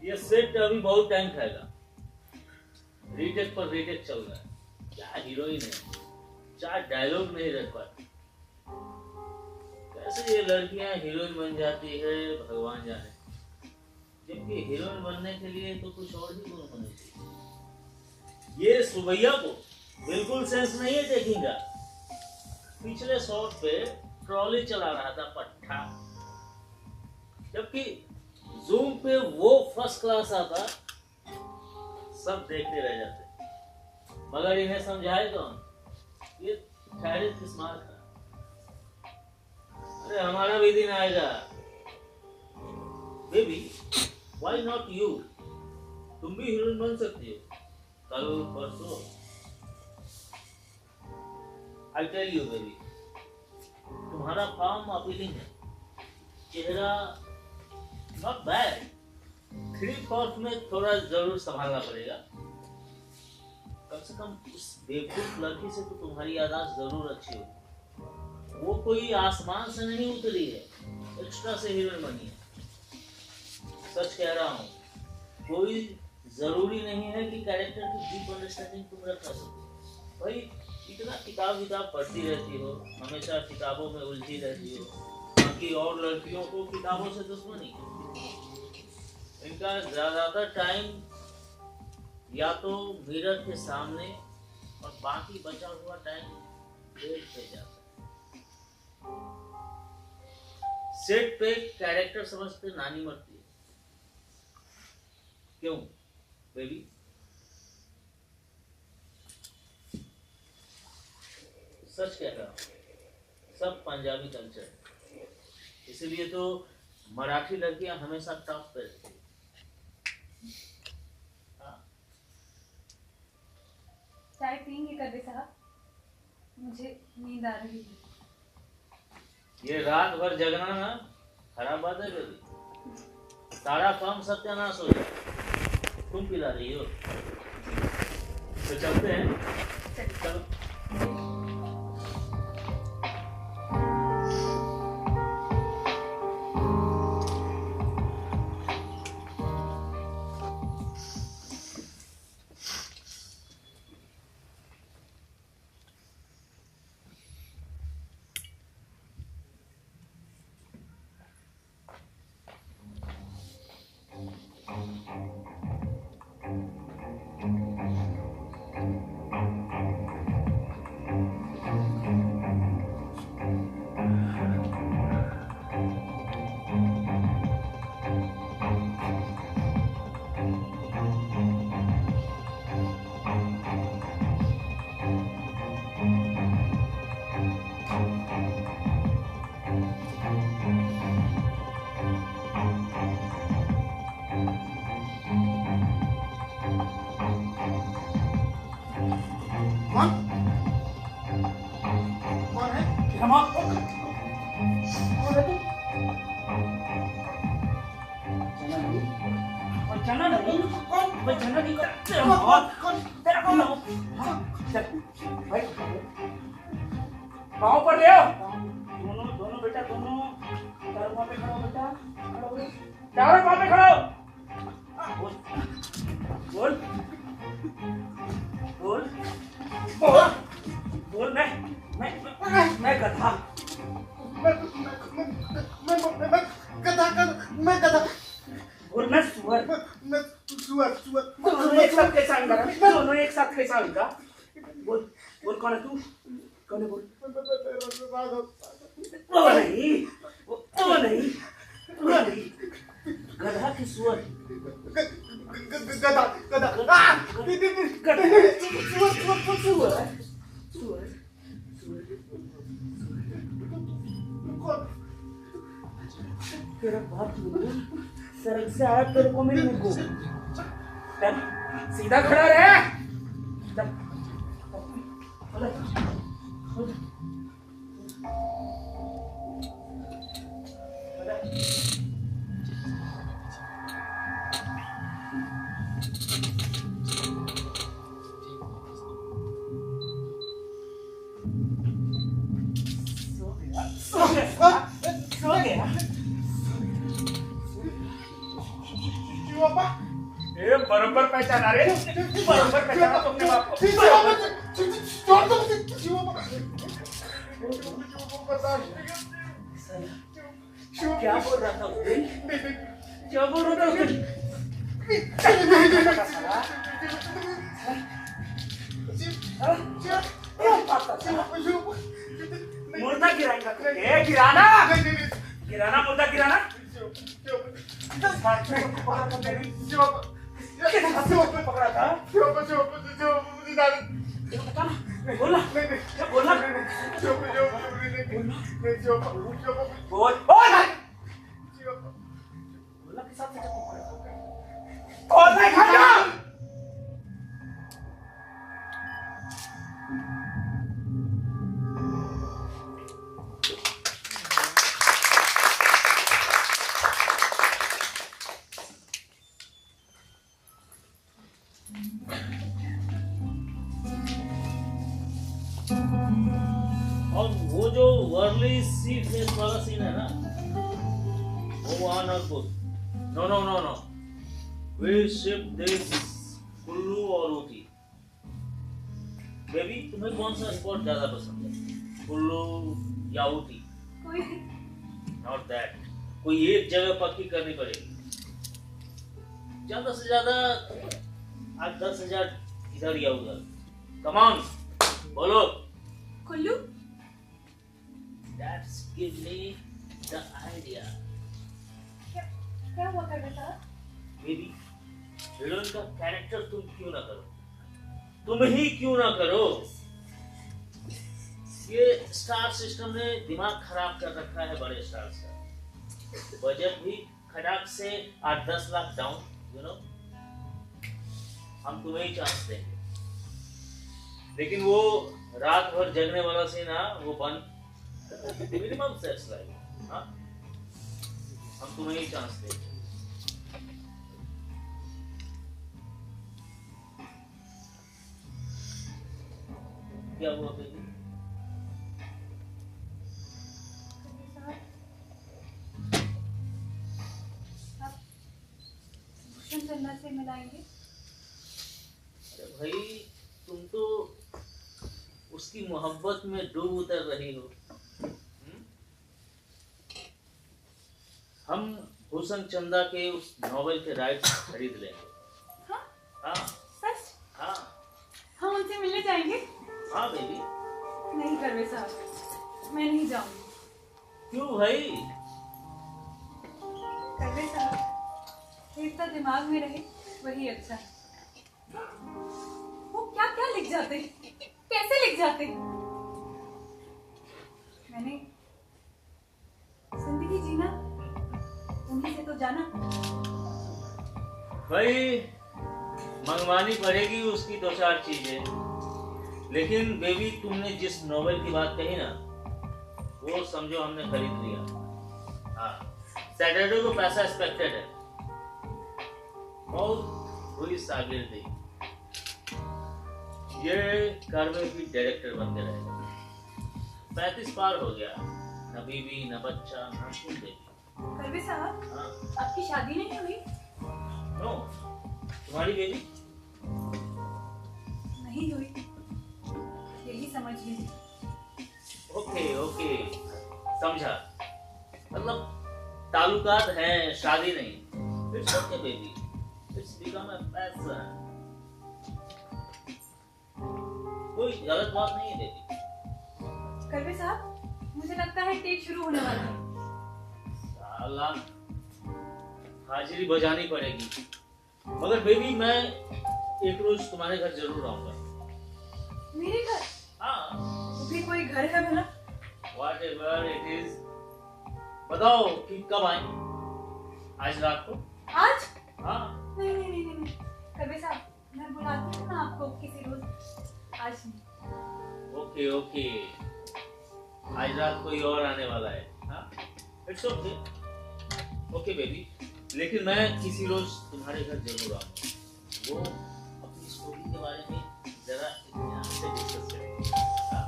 ये सेट अभी बहुत टाइम खाएगा। रीटेक पर रीटेक चल रहा है। क्या हीरोइन है, 4 डायलॉग नहीं रख पाती। कैसे ये लड़कियां हीरोइन बन जाती है भगवान जाने। जबकि हीरोइन बनने के लिए तो कुछ और ही गुण होने चाहिए। ये सुबैया को बिल्कुल सेंस नहीं है टेकिंग का। पिछले शॉट पे ट्रॉली चला रहा था पट्टा, जबकि जूम पे वो फर्स्ट क्लास आता, सब देखते रह जाते। मगर इन्हें समझाए कौन? ये ठहरे किस्मत था। अरे हमारा भी दिन आएगा बेबी, व्हाई नॉट यू? तुम भी हीरोइन बन सकती हो कल परसों। आई टेल यू बेबी, तुम्हारा फॉर्म अपीलिंग है, चेहरा नॉट बैड। 3/4 में थोड़ा जरूर संभालना पड़ेगा। कम से कम उस बेवकूफ लड़की से तो तुम्हारी यादाश्त जरूर अच्छी हो। वो कोई आसमान से नहीं उतरी है, एक्स्ट्रा से हीरोइन बनी है। सच कह रहा हूँ, कोई जरूरी नहीं है कि कैरेक्टर की डीप अंडरस्टैंडिंग तुम रख सको। भाई इतना किताब पढ़ती रहती हो, हमेशा किताबों में उलझी रहती हो, बाकी और लड़कियों को किताबों से दुश्मनी। इनका ज्यादातर टाइम या तो मिरर के सामने और बाकी बचा हुआ टाइम बेड पे जाता है। सेट पे कैरेक्टर समझते नानी मरती है। क्यों बेबी? सच कह रहा हूँ, सब पंजाबी कल्चर, इसीलिए तो मराठी लड़कियां हमेशा टॉप पे रहती है। चाय पियेंगे कभी साहब? मुझे नींद आ रही है। ये रात भर जगना ना खराब बात है बेबी। सारा काम सत्यानाश हो जाए। तुम पिला रही हो तो चलते हैं। चलो। पाँव पर ले आओ। दोनों बेटा, दोनों चारों पाँव पे खड़ा हो बेटा, खड़ा हो, चारों पाँव पे खड़ा हो। बोल बोल बोल बोल। मैं गधा। मैं गधा। बोल मैं सुअर। मैं सुअर। दोनों एक साथ कैसा आएगा? दोनों एक साथ कैसा आएगा? बोल बोल, कौन है तू? कौन है? बोल। वो नहीं, वो नहीं, गधा की सुअर। गधा। तेरा बाप सड़क से आया तेरे को मिलने को। सीधा खड़ा रहे। सो गया। शिव बाबा ए बरोबर पहचाना रे, बरोबर पहचाना तुमने बाप को। शिव बाबा छोड़ दो मुझे, शिव बाबा क्या बोल रहा था उसे? क्या बोल रहा था उसे? मुर्दा गिराएगा? ए गिराना, गिराना मुर्दा गिराना। पकड़ा था? बोला, बोला, बोल, बोल। बोला के साथ कौन नहीं खाया? और वो जो वर्ली सी फेस वाला सीन है ना, वो वहां not good. No no no no, we ship this Kullu और ऊटी। बेबी तुम्हें कौन सा स्पॉट ज्यादा पसंद है, कुल्लू या ऊटी? कोई नॉट दैट, कोई एक जगह पक्की करनी पड़ेगी। ज्यादा से ज्यादा 8-10 हज़ार इधर या उधर। कम ऑन बोलो। Kullu. That's give me the idea. क्या हुआ कर बेटा? बेबी हीरोइन का कैरेक्टर तुम क्यों ना करो, तुम ही क्यों ना करो? ये स्टार सिस्टम ने दिमाग खराब कर रखा है बड़े स्टार्स का। बजट भी खटाक से 8-10 लाख डाउन, यू नो। हम तुम्हें ही चांस देंगे, लेकिन वो रात भर जगने वाला सीन ना, वो बंद। मिनिमम सेट्स लाइक, हाँ हम तुम्हें ही चांस देंगे। क्या हुआ बेबी? भूषण चंदा से मिलाएंगे? अरे भाई तुम तो उसकी मोहब्बत में डूब उतर रही हो। हम भूषण चंदा के उस नॉवेल के राइट्स खरीद लेंगे। हाँ? हाँ सच? हाँ हम उनसे मिलने जाएंगे? हाँ बेबी। नहीं करवे साहब, मैं नहीं जाऊंगी। क्यों भाई? करवे साहब, एक तो दिमाग में रहे वही अच्छा है। वो क्या क्या लिख जाते, कैसे लिख जाते। मैंने जिंदगी जीना उन्हीं से तो जाना। भाई मंगवानी पड़ेगी उसकी 2-4 चीजें, लेकिन बेबी तुमने जिस नॉवेल की बात कही ना, वो समझो हमने खरीद लिया। हाँ सैटरडे को पैसा एक्सपेक्टेड है। और हुई शागिर्दी, ये कार्मे की डायरेक्टर बन के रहेगा। 35 पार हो गया, न बीवी न बच्चा न फूल बेबी। करवे साहब, हाँ आपकी शादी नहीं हुई? नो, तुम्हारी बेबी नहीं हुई, यही समझ लीजिए। ओके ओके समझा, मतलब ताल्लुकात हैं, शादी नहीं। It's okay baby, it's become a passion. कोई गलत बात नहीं है बेबी। करवे साहब, मुझे लगता है टेक शुरू होने वाला है। साला हाजिरी बजानी पड़ेगी। मगर बेबी मैं एक रोज तुम्हारे घर जरूर आऊंगा। मेरे घर? हाँ वो भी कोई घर है भला? व्हाटएवर इट इज, बताओ कि कब आए? आज रात को? आज? हाँ नहीं नहीं नहीं नहीं, करवे साहब मैं बुलाती हूँ ना आपको किसी रोज, आज नहीं। ओके ओके, आज रात कोई और आने वाला है। हाँ, इट्स ओके ओके बेबी, लेकिन मैं किसी रोज तुम्हारे घर जरूर आऊंगा। वो अपनी स्टोरी के बारे में जरा इत्मीनान से डिस्कस करेंगे। हाँ,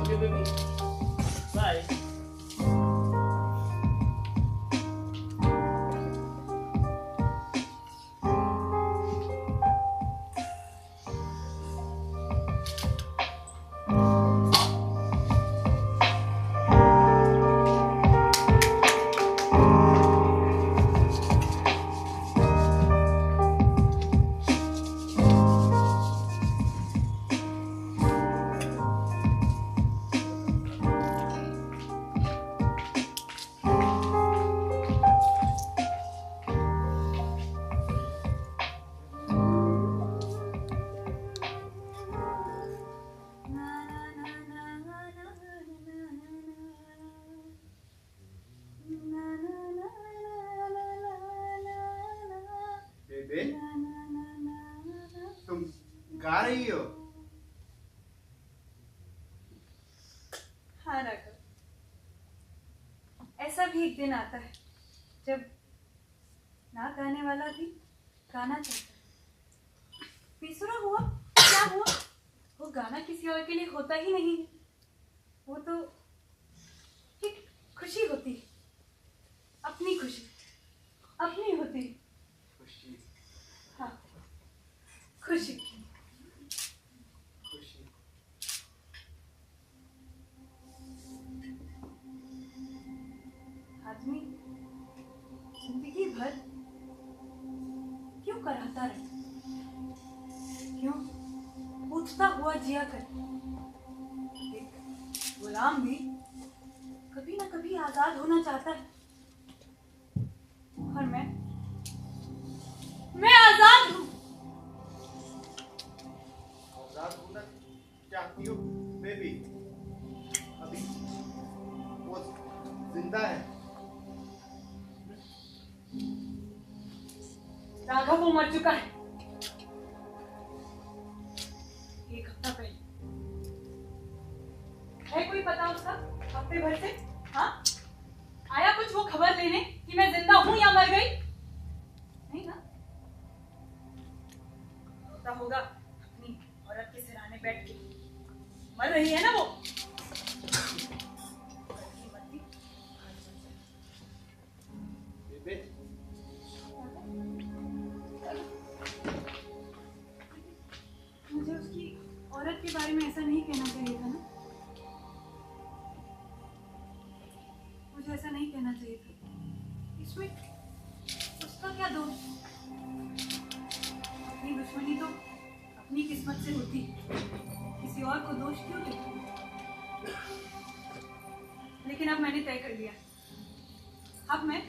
ओके बेबी, बाय। बेबे, तुम गा रही हो? हाँ राघव, ऐसा भी एक दिन आता है जब ना गाने वाला भी गाना चाहता है। बेसुरा हुआ क्या हुआ, वो गाना किसी और के लिए होता ही नहीं है, वो तो एक खुशी होती है, अपनी खुशी अपनी होती है। खुशी हाँ, खुशी। खुशी। आदमी जिंदगी भर क्यों कराता रहे, क्यों पूछता हुआ जिया कर। एक गुलाम भी कभी ना कभी आजाद होना चाहता है, और मैं आजाद हूँ। आजाद होना चाहती हो बेबी? अभी वो जिंदा है। राघव वो मर चुका है एक हफ्ता पहले। है कोई पता उसका हफ्ते भर से? हाँ, आया कुछ वो खबर लेने कि मैं जिंदा हूं या मर गई? नहीं ना, होता होगा अपनी औरत के सिरहाने बैठ के। मर रही है ना वो। बेबे, मुझे उसकी औरत के बारे में ऐसा नहीं कहना चाहिए था ना, मुझे ऐसा नहीं कहना चाहिए था। इसमें उसका क्या दोष? अपनी दुश्मनी तो अपनी किस्मत से होती है, किसी और को दोष क्यों देती? लेकिन अब मैंने तय कर लिया, अब मैं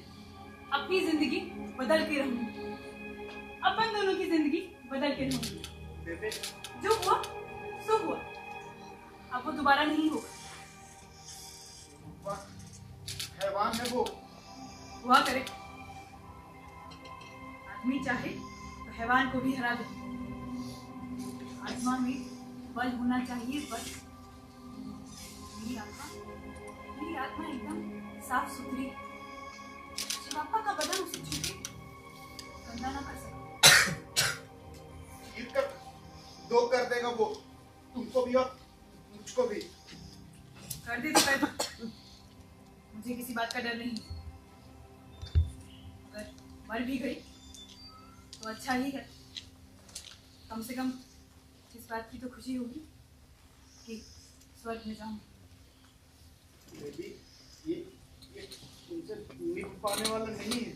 अपनी जिंदगी बदल के रहूंगी, अपन दोनों की जिंदगी बदल के रहूंगी। बेबे, जो हुआ सो हुआ, अब वो दोबारा नहीं होगा। हैवान है वो। हुआ करे, आदमी चाहे तो हैवान को भी हरा दे। आत्मा में बल होना चाहिए, बल। मेरी आत्मा एकदम साफ सुथरी है। शिवापा का बदन उसे छू के गंदा ना कर सका। चीर कर दो कर देगा वो, तुमको भी और मुझको भी। कर दे तो कर दे, मुझे किसी बात का डर नहीं। अगर मर भी गई तो अच्छा ही है, कम से कम इस बात की तो खुशी होगी कि स्वर्ग में जाऊं। बेबी, ये तुमसे निभ पाने वाला नहीं है।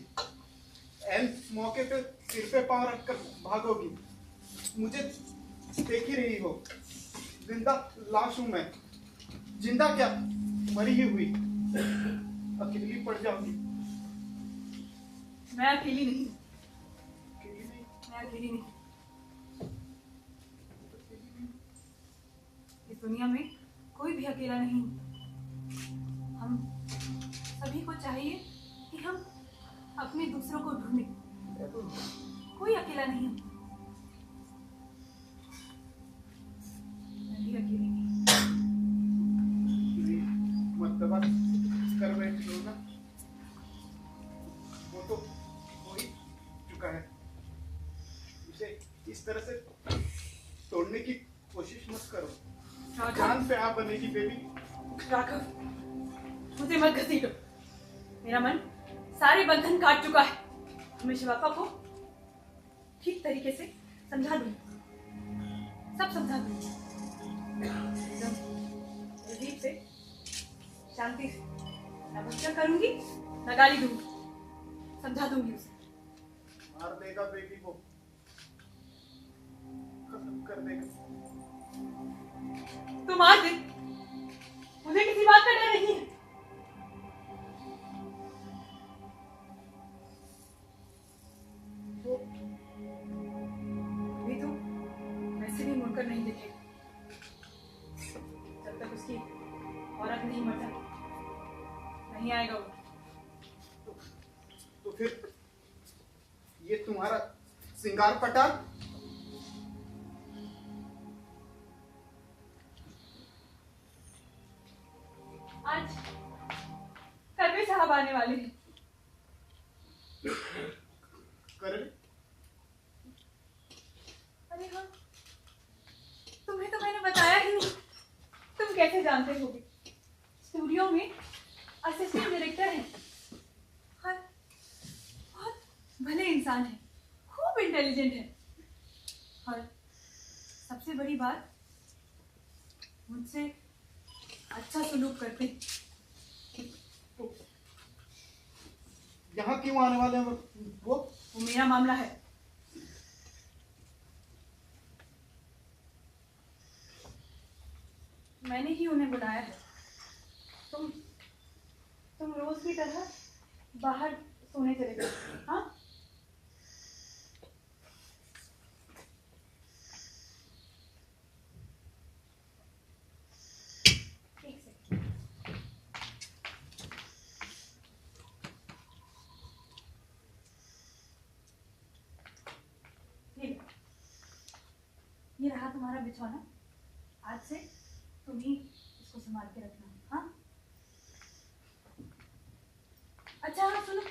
एन मौके पे सिर पे पांव रखकर भागोगी। मुझे देख ही रही हो, जिंदा लाश हूं मैं। जिंदा क्या, मरी ही हुई। अकेली पड़ जाऊंगी। मैं अकेली नहीं हूं, अकेली नहीं। मैं अकेली नहीं। इस दुनिया में कोई भी अकेला नहीं। हम सभी को चाहिए कि हम अपने दूसरों को ढूंढें। कोई अकेला नहीं। मैं भी अकेली नहीं। कर बैठी हो ना, वो तो हो ही चुका है। उसे इस तरह से तोड़ने की कोशिश मत करो। राघव, जान पे आप बनेगी बेबी। राघव, मुझे मत घसीटो। मेरा मन सारे बंधन काट चुका है। मैं शिवापा को ठीक तरीके से समझा दूंगी, सब समझा दूंगी। एकदम अजीब से, शांति से, न भक्ति करूंगी न गाली दूंगी, समझा दूंगी उसे। मार देगा बेबी को, खत्म कर देगा। तो मार दे, मुझे किसी बात का डर नहीं है। वो अभी तो वैसे भी मुड़कर नहीं देखेगा जब तक उसकी औरत नहीं मर जाती, नहीं आएगा वो। तो फिर ये तुम्हारा सिंगार पटार? आज करवे साहब आने वाले हैं। कर अरे हाँ, तुम्हें तो मैंने बताया ही नहीं। तुम कैसे जानते होगे? स्टूडियो में असिस्टेंट डायरेक्टर हैं और बहुत भले इंसान हैं, खूब इंटेलिजेंट हैं और सबसे बड़ी बात, मुझसे अच्छा सलूक करते हैं। तो यहाँ क्यों आने वाले हैं वो? मेरा मामला है। मैंने ही उन्हें बुलाया है। तुम रोज की तरह बाहर सोने चले गए। हाँ, एक सेकंड। ये रहा तुम्हारा बिछौना। आज से तुम ही इसको संभाल के रखना। हाँ, अच्छा हाँ, सुनो,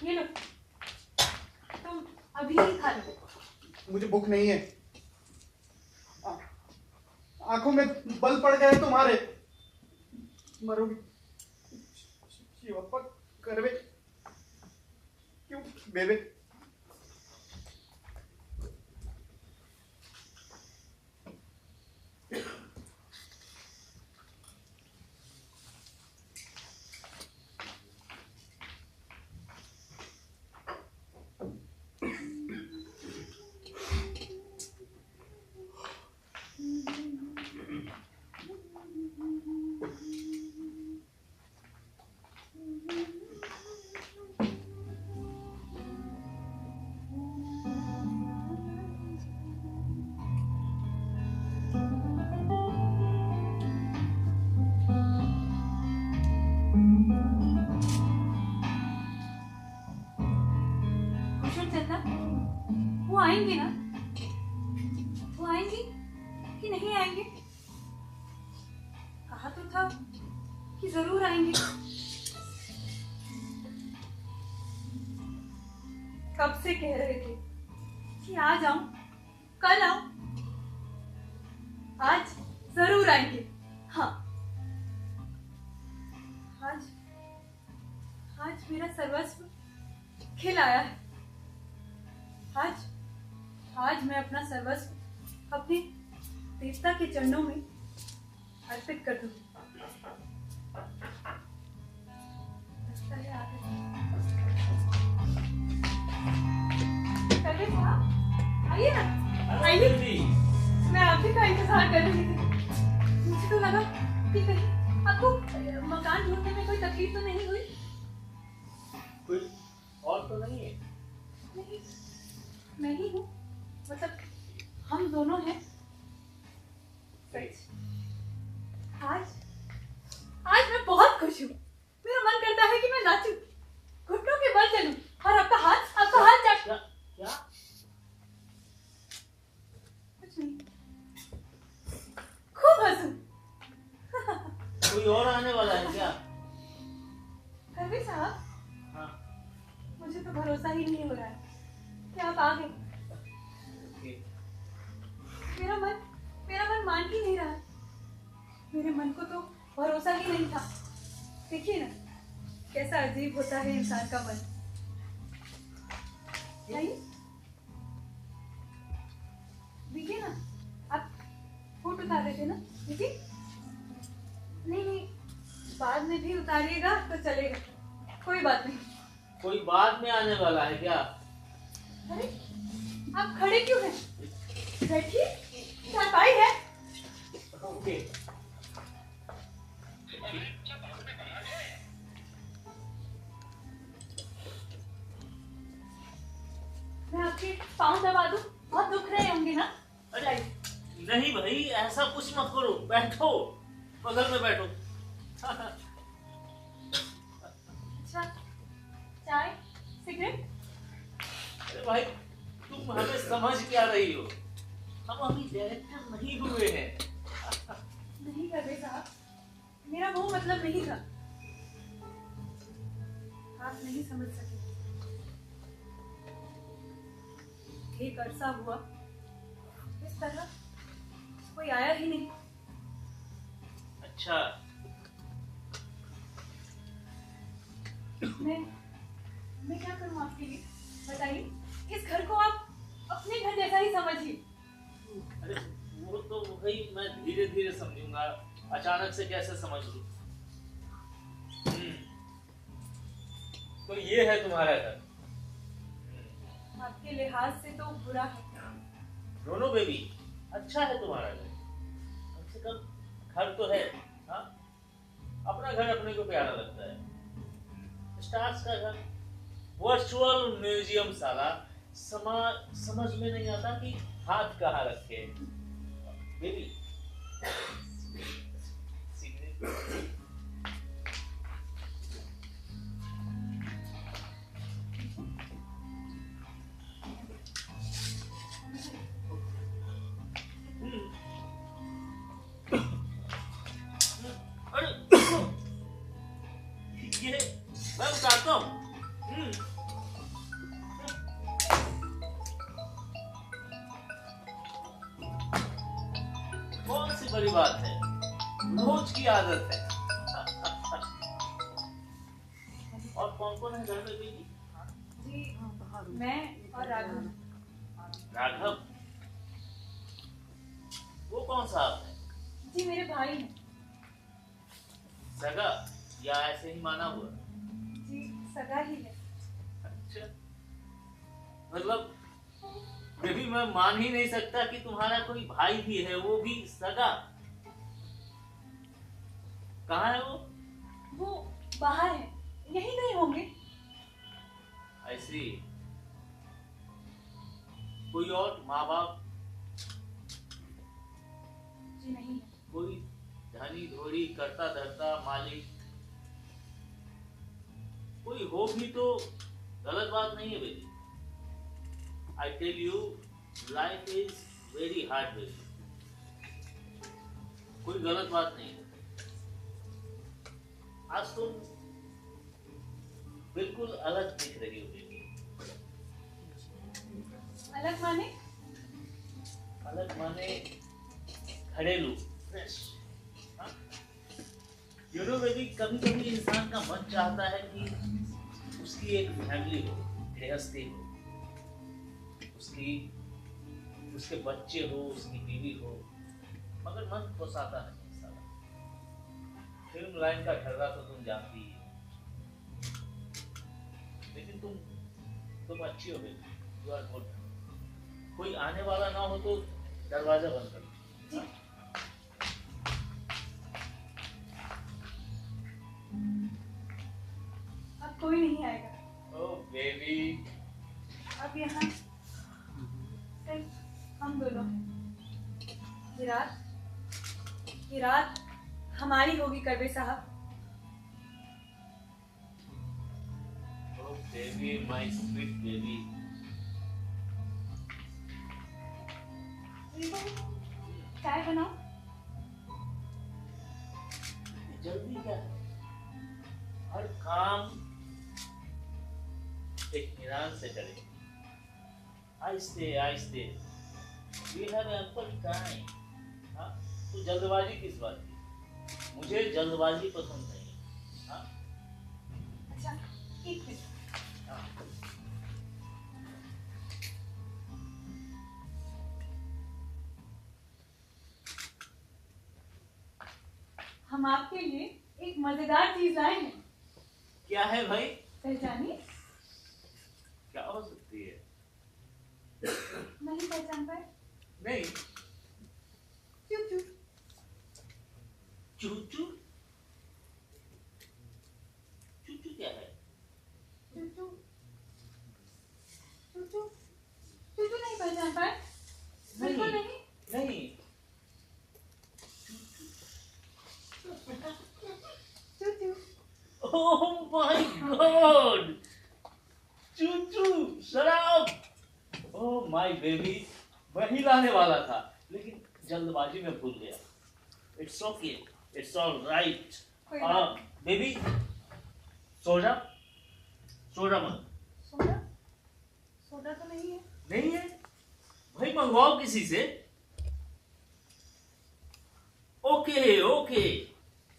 ये लो, तुम अभी ही खा लो। मुझे भूख नहीं है। आंखों में बल पड़ गए तुम्हारे, मरोगी। शिवप्पा करवे क्यों बेबे? कुशल चंदा, वो आएंगे ना? वो आएंगे कि नहीं आएंगे? कहा तो था कि जरूर आएंगे। कब से कह रहे थे कि आज आऊं, कल आऊं। आज जरूर आएंगे। हाँ, आज आज मेरा सर्वस्व खिल आया है। आज मैं अपना सर्वस्व अपने देवता के चरणों में अर्पित कर दूंगी। लगता है आ गए। करवे साहब, आइए ना, आइए। मैं आप ही का इंतजार कर रही थी। मुझे तो लगा कि कहीं आपको मकान ढूंढने में कोई तकलीफ तो नहीं हुई? कोई और तो नहीं है? नहीं, मैं ही हूँ। मतलब हम दोनों हैं। सच, आज मैं बहुत खुश हूँ। मेरा मन करता है कि मैं नाचूं, घुटनों के बल चलूं और आपका हाथ चाट। क्या क्या? कुछ कोई और आने वाला है क्या? करवे साहब, हाँ। मुझे तो भरोसा ही नहीं हो रहा है कि आप आ गए। ओके। मेरा मन मान ही नहीं रहा। मेरे मन को तो भरोसा ही नहीं था। देखिए ना, कैसा अजीब होता है इंसान का मन। नहीं? देखिए ना, आप फोटो उतार रहे थे ना? देखिए। नहीं, बाद में भी उतारिएगा तो चलेगा, कोई बात नहीं। कोई बाद में आने वाला है क्या? अरे, आप खड़े क्यों हैं? बैठिए, चारपाई है। ओके। मैं आपके पाँव दबा दूं? बहुत दुख रहे होंगे ना? अरे नहीं भाई, ऐसा कुछ मत करो, बैठो, बगल में बैठो। अच्छा, चाय, सिगरेट? अरे भाई, तुम हमें समझ क्या रही हो? हम अभी डायरेक्टर नहीं हुए हैं। नहीं करवे साहब, मेरा वो मतलब नहीं था। आप नहीं समझ सके। एक अरसा हुआ, इस तरह कोई आया ही नहीं। अच्छा, मैं क्या करूं आपके लिए? बताइए। इस घर को आप अपने घर जैसा ही समझिए। अरे वो तो भाई मैं धीरे धीरे समझूंगा, अचानक से कैसे समझ लूं? तो ये है तुम्हारा घर। आपके लिहाज से तो बुरा है। रोनो बेबी, अच्छा है तुम्हारा घर, कम से कम घर तो है। हाँ, अपना घर अपने को प्यारा लगता है। स्टार्स का घर वर्चुअल म्यूजियम साला, समझ में नहीं आता कि हाथ कहाँ रखे। बेबी अरे ये मैं उतारता हूँ। कौन सी बड़ी बात है, रोज की आदत है। और कौन कौन है घर में बेबी? जी, मैं और राघव। राघव? वो कौन सा आप है? जी, मेरे भाई हैं। सगा या ऐसे ही माना हुआ? जी, सगा ही है। अच्छा, मतलब बेबी मैं मान ही नहीं सकता कि तुम्हारा कोई भाई भी है, वो भी सगा। कहाँ है वो? वो बाहर है, यहीं कहीं होंगे। ऐसी कोई और माँ बाप? जी नहीं है। कोई धनी धोड़ी करता धरता मालिक कोई हो भी तो गलत बात नहीं है बेटी। I tell you, life is very hard बेटी, कोई गलत बात नहीं है। आज तुम बिल्कुल अलग दिख रही हो बेटी। अलग माने? अलग माने घरेलू, फ्रेश। यू नो बेबी, कभी कभी इंसान का मन चाहता है कि उसकी एक फैमिली हो, गृहस्थी हो, उसके बच्चे हो, उसकी बीवी हो, मगर मन पोसाता नहीं साला। फिल्म लाइन का ठर्रा तो तुम जानती ही हो। लेकिन तुम अच्छी हो बेटी, यू आर गुड। कोई आने वाला ना हो तो दरवाजा बंद कर दो। अब कोई नहीं आएगा। ओह बेबी, अब यहाँ सिर्फ हम दोनों हैं। ये रात हमारी होगी करवे साहब। ओह बेबी, माय स्वीट बेबी। चाय बनाओ। जल्दी हर काम इत्मीनान से करें, आहिस्ते आहिस्ते। We have ample time. हाँ, तो जल्दबाजी किस बात की? मुझे जल्दबाजी पसंद नहीं। हाँ, अच्छा, एक मिनट। हाँ। हम आपके लिए एक मजेदार चीज लाए हैं। क्या है भाई? पहचानिए। क्या हो सकती है? नहीं पहचान पाए? नहीं। चुप चुप। चूचू? चूचू क्या है? चुचू चुचू चुचू नहीं पहचान पाए? बिल्कुल नहीं। नहीं। चुचू। Oh my God! चूचू, शराब! ओह माय बेबी, मैं ही लाने वाला था, लेकिन जल्दबाजी में भूल गया। It's okay, it's all right. कोई बात बेबी, सोडा? सोडा मत। सोडा? सोडा तो नहीं है। नहीं है? भाई मंगवाओ किसी से। ओके ओके,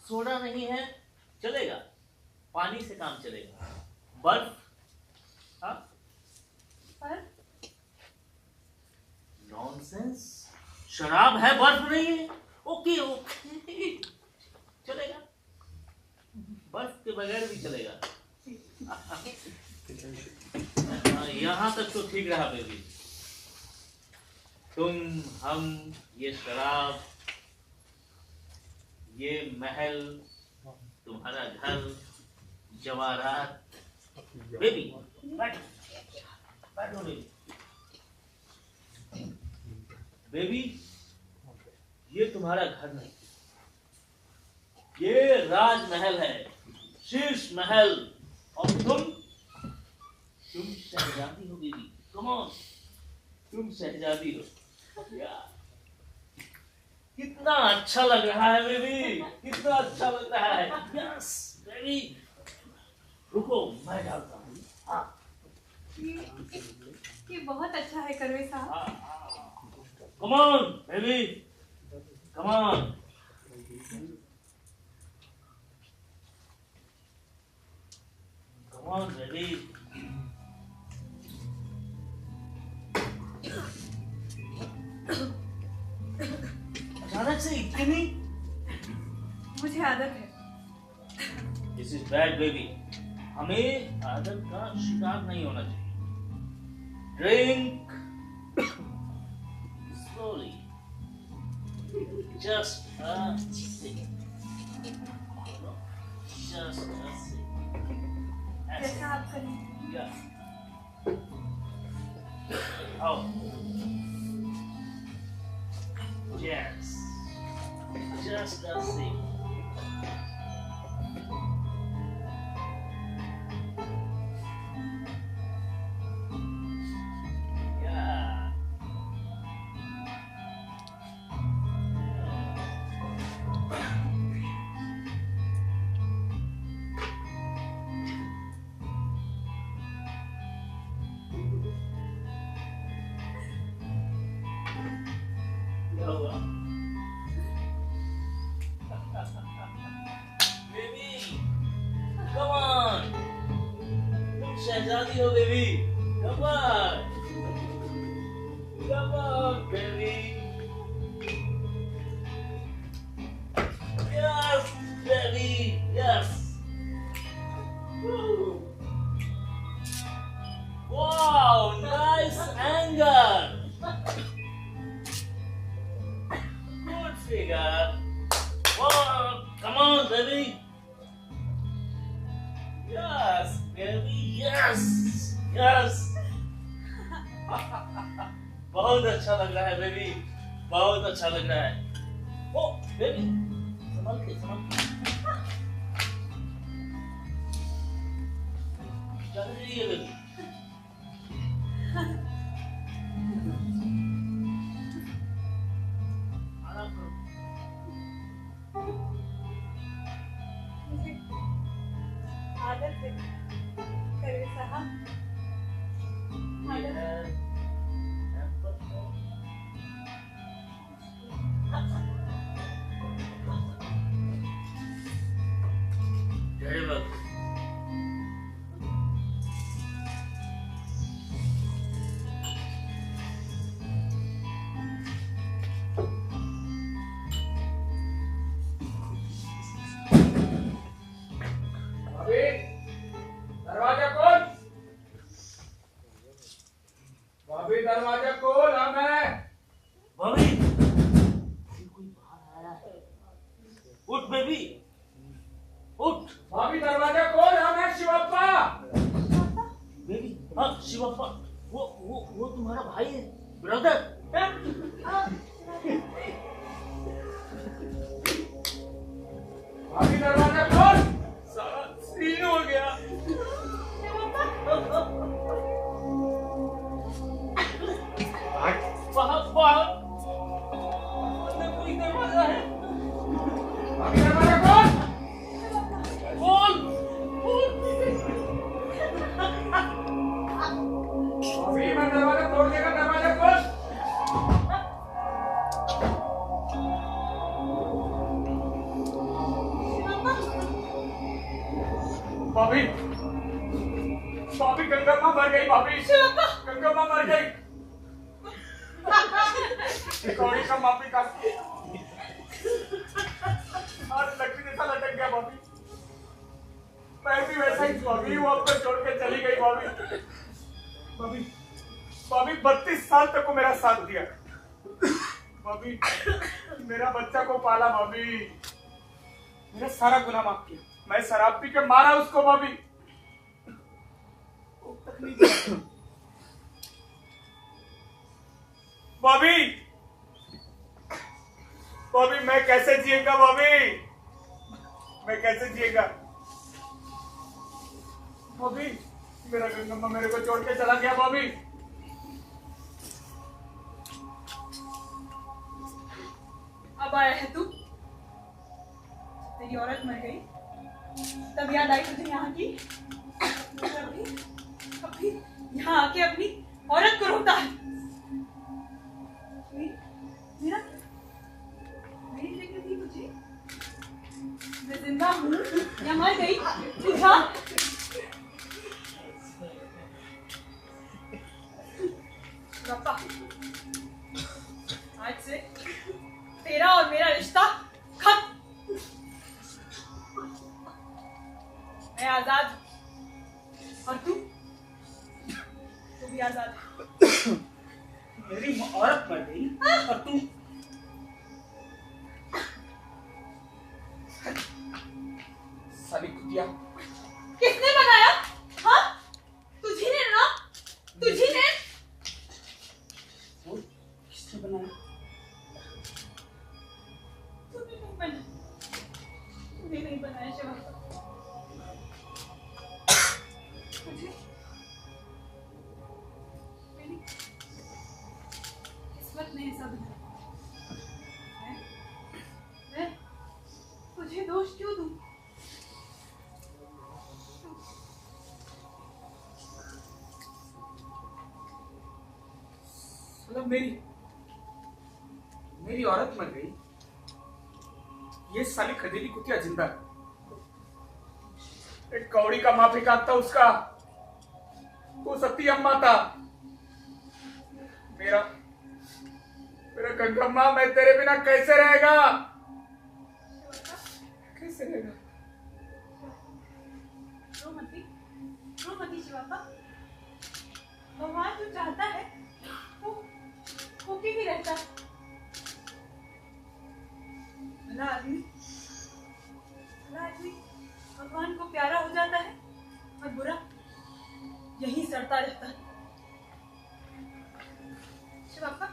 सोडा नहीं है, चलेगा, पानी से काम चलेगा। बर्फ? हाँ? पर नॉनसेंस, शराब है, बर्फ नहीं है। ओके ओके, चलेगा, बर्फ के बगैर भी चलेगा। यहाँ तक तो ठीक रहा बेबी। तुम, हम, ये शराब, ये महल, तुम्हारा घर, जवाहरात। बेबी बैठो, बैठो बेबी। बेबी, ये तुम्हारा घर नहीं, ये राजमहल है, शीर्ष महल। और तुम शहजादी हो बेबी। कम ऑन, तुम शहजादी हो। यार, कितना अच्छा लग रहा है बेबी, कितना अच्छा लग रहा है। यस बेबी, रुको मैं डालता हूँ। हाँ ये बहुत अच्छा है करवे साहब। Come on baby, come on. Come on baby. अचानक से इतनी? मुझे आदत है। दिस इज बैड बेबी, हमें आदत का शिकार नहीं होना चाहिए। Drink slowly, just a sip, just a sip. जैसा आप करें। Yeah. Oh. Yes. Just a sip. Yeah. Noah. Baby, come on. तुम शहजादी हो baby. Come on. Come on, baby. Yes, baby. Yes. Woo. Wow, nice anger. Good figure. Whoa, come on, baby. Yes, baby. Yes. Yes. बहुत अच्छा लग रहा है baby, बहुत अच्छा लग रहा है। ओ बेबी, संभल के, संभल के। चल रही है बेबी। आराम करो। मुझे अभी दरवाजा खोल, हम है। भाभी कोई बाहर आया है। उठ बेबी, उठ। भाभी दरवाजा खोल, हम है शिवप्पा। बेबी, हाँ शिवप्पा, वो तुम्हारा भाई है, ब्रदर। भाभी दरवाजा खोल। सारा सीन हो गया। बाहर अंदर कोई दरवाजा है। भाभी दरवाजा खोल। बोल भाभी मैं दरवाजा तोड़ देगा, दरवाजा खोल। भाभी भाभी गंगम्मा मर गई। भाभी गंगम्मा मर गई। कौड़ी का माफी का आज लकड़ी जैसा लटक गया। भाभी मैं भी वैसा ही हूँ। भाभी वो आपको छोड़ के चली गई। भाभी भाभी भाभी 32 साल तक को मेरा साथ दिया। भाभी मेरा बच्चा को पाला। भाभी मेरा सारा गुनाह माफ किया। मैं शराब पी के मारा उसको। भाभी भाभी भाभी मैं कैसे जिएगा। भाभी मैं कैसे जिएगा। भाभी मेरा गंगम्मा मेरे को छोड़ के चला गया। भाभी अब आया है तू, तेरी औरत मर गई तब याद आई तुझे यहाँ की। अभी यहाँ आके अपनी औरत को रोता है। मेरा मेरी फिक्र थी तुझे। मैं जिंदा हूँ या मर गई तुझा। रब्बा, आज से तेरा और मेरा रिश्ता खत्म। मैं आजाद हूं और तू भी आजाद है। मेरी औरत मर गई और तू साली कुतिया। किसने बनाया? हाँ, तुझी ने ना, तुझी ने। किसने बनाया? तूने नहीं बनाया, तूने नहीं बनाया शिवा। मुझे मेरी किस्मत ने ऐसा बनाया। मैं तुझे दोष क्यों दूं? मतलब मेरी औरत मर गई, ये साली खदेली कुतिया जिंदा है। एक कौड़ी का माफी काटता उसका, वो सती अम्मा था। मेरा गंगम्मा मैं तेरे बिना कैसे रहेगा, कैसे रहेगा। रो मती शिवापा। भगवान जो चाहता है वो भी रहता है। भला आदमी भगवान को प्यारा हो जाता है और बुरा यही सड़ता रहता है। शिवापा,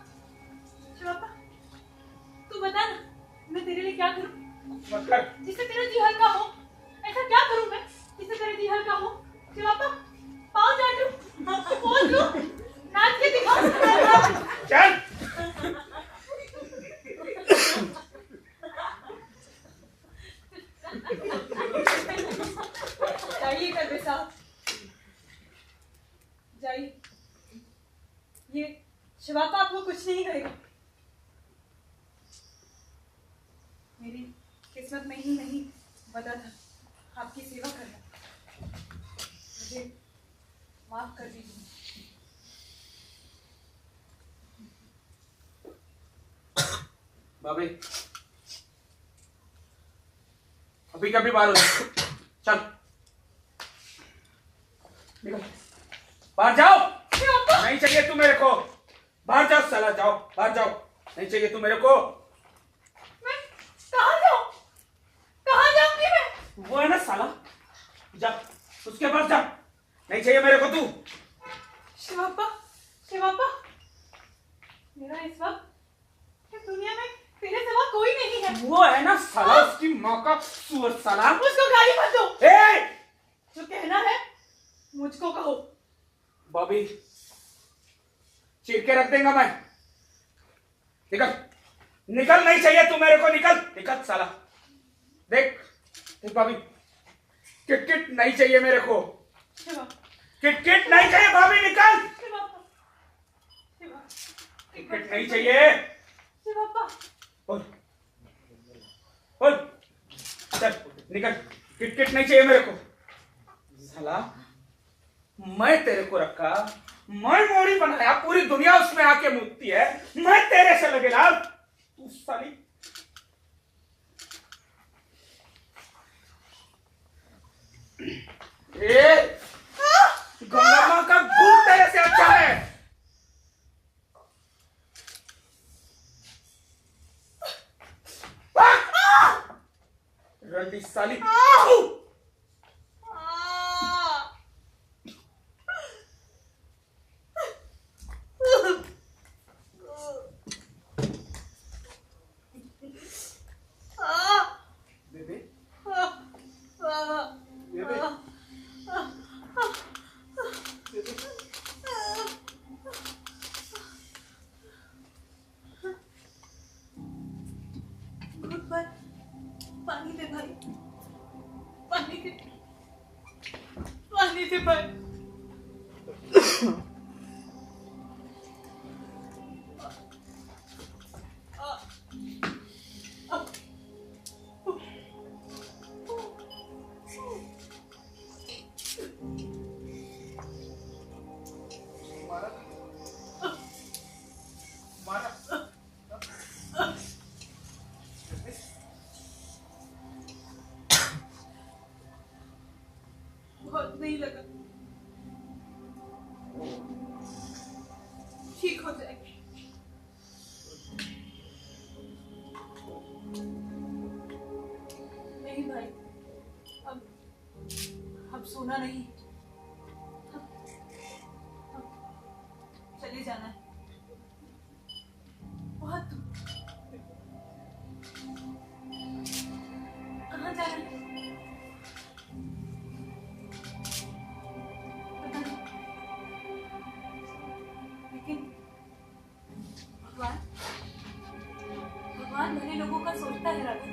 तू बता ना, मैं तेरे लिए क्या करूं मतलब जिससे तेरा जी हल्का हो। ऐसा क्या करूं मैं जिससे तेरा जी हल्का हो? शिवापा, पाँव चाटूं, पोंछ लूं, नाच के दिखाऊं। चल जाइए करबे साहब, जाइए। ये शिवापा आपको कुछ नहीं करेगा। मेरी किस्मत में ही नहीं बता था आपकी सेवा करना। मुझे माफ कर दीजिए। बाबे अभी कभी बाहर हो जाओ। चल निकल, बाहर जाओ। शिवापा, नहीं चाहिए तू मेरे को। बाहर जाओ साला, जाओ बाहर जाओ, नहीं चाहिए तू मेरे को। मैं कहाँ जाऊँ? कहाँ जाऊँगी मैं? वो है ना साला, जा उसके पास जा, नहीं चाहिए मेरे को तू। शिवापा, शिवापा, मेरा इस वक्त इस दुनिया में तेरे सिवा कोई नहीं है। वो है ना साला, उसकी माँ का सुअर साला। मुझको गाली मत दो। ए! जो कहना है मुझको कहो। बॉबी चीर के रख देगा मैं। निकल निकल, नहीं चाहिए तू मेरे को, निकल निकल साला। देख देख बॉबी, किट नहीं चाहिए मेरे को, शिवा, किट नहीं चाहिए बॉबी, निकल। शिवापा, शिवा, किट नहीं चाहिए। शिवापा, बोल चल निकल, किट नहीं चाहिए मेरे को। साला मैं तेरे को रखा, मैं मोड़ी बनाया, पूरी दुनिया उसमें आके मुक्ति है, मैं तेरे से लगे लाल, तू साली। ए गंगा माँ का दूध तेरे से अच्छा है। रंडी साली। बेबे बेबे घुट पर पानी दे भाई, पानी दे, पानी दे भाई। बहुत नहीं लगा, ठीक हो जाएगी। नहीं भाई, अब सोना नहीं, अब चले जाना है। बहुत दूर। कहाँ जाना है? पता नहीं। लेकिन भगवान भगवान भले लोगों का सोचता है राघव।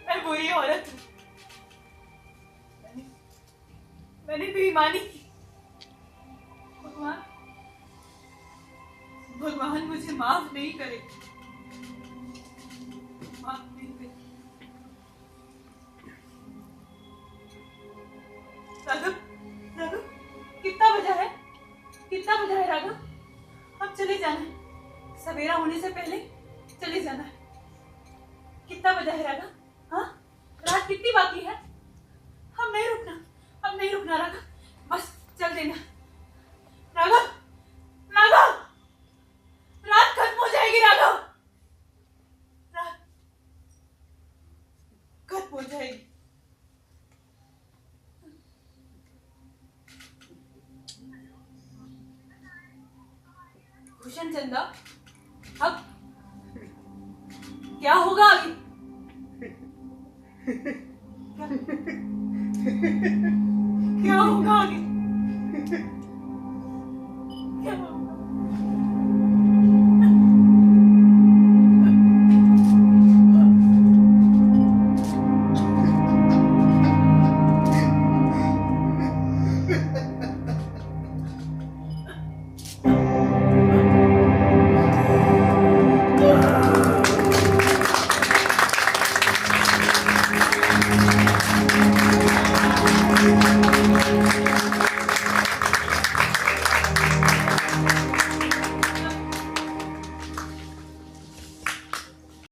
मैं बुरी औरत हूँ, मैंने बेईमानी की। भगवान भगवान मुझे माफ नहीं करे, माफ नहीं करे। राघव, राघव, कितना बजा है? कितना बजा है राघव? अब चले जाना है, सवेरा होने से पहले चले जाना है। कितना बजा है राघव? हाँ, रात कितनी बाकी है? अब नहीं रुकना, अब नहीं रुकना राघव, बस चल देना। राघव, राघव, रात खत्म हो जाएगी राघव, रात खत्म हो जाएगी। भूषण चंदा, अब क्या होगा आगे?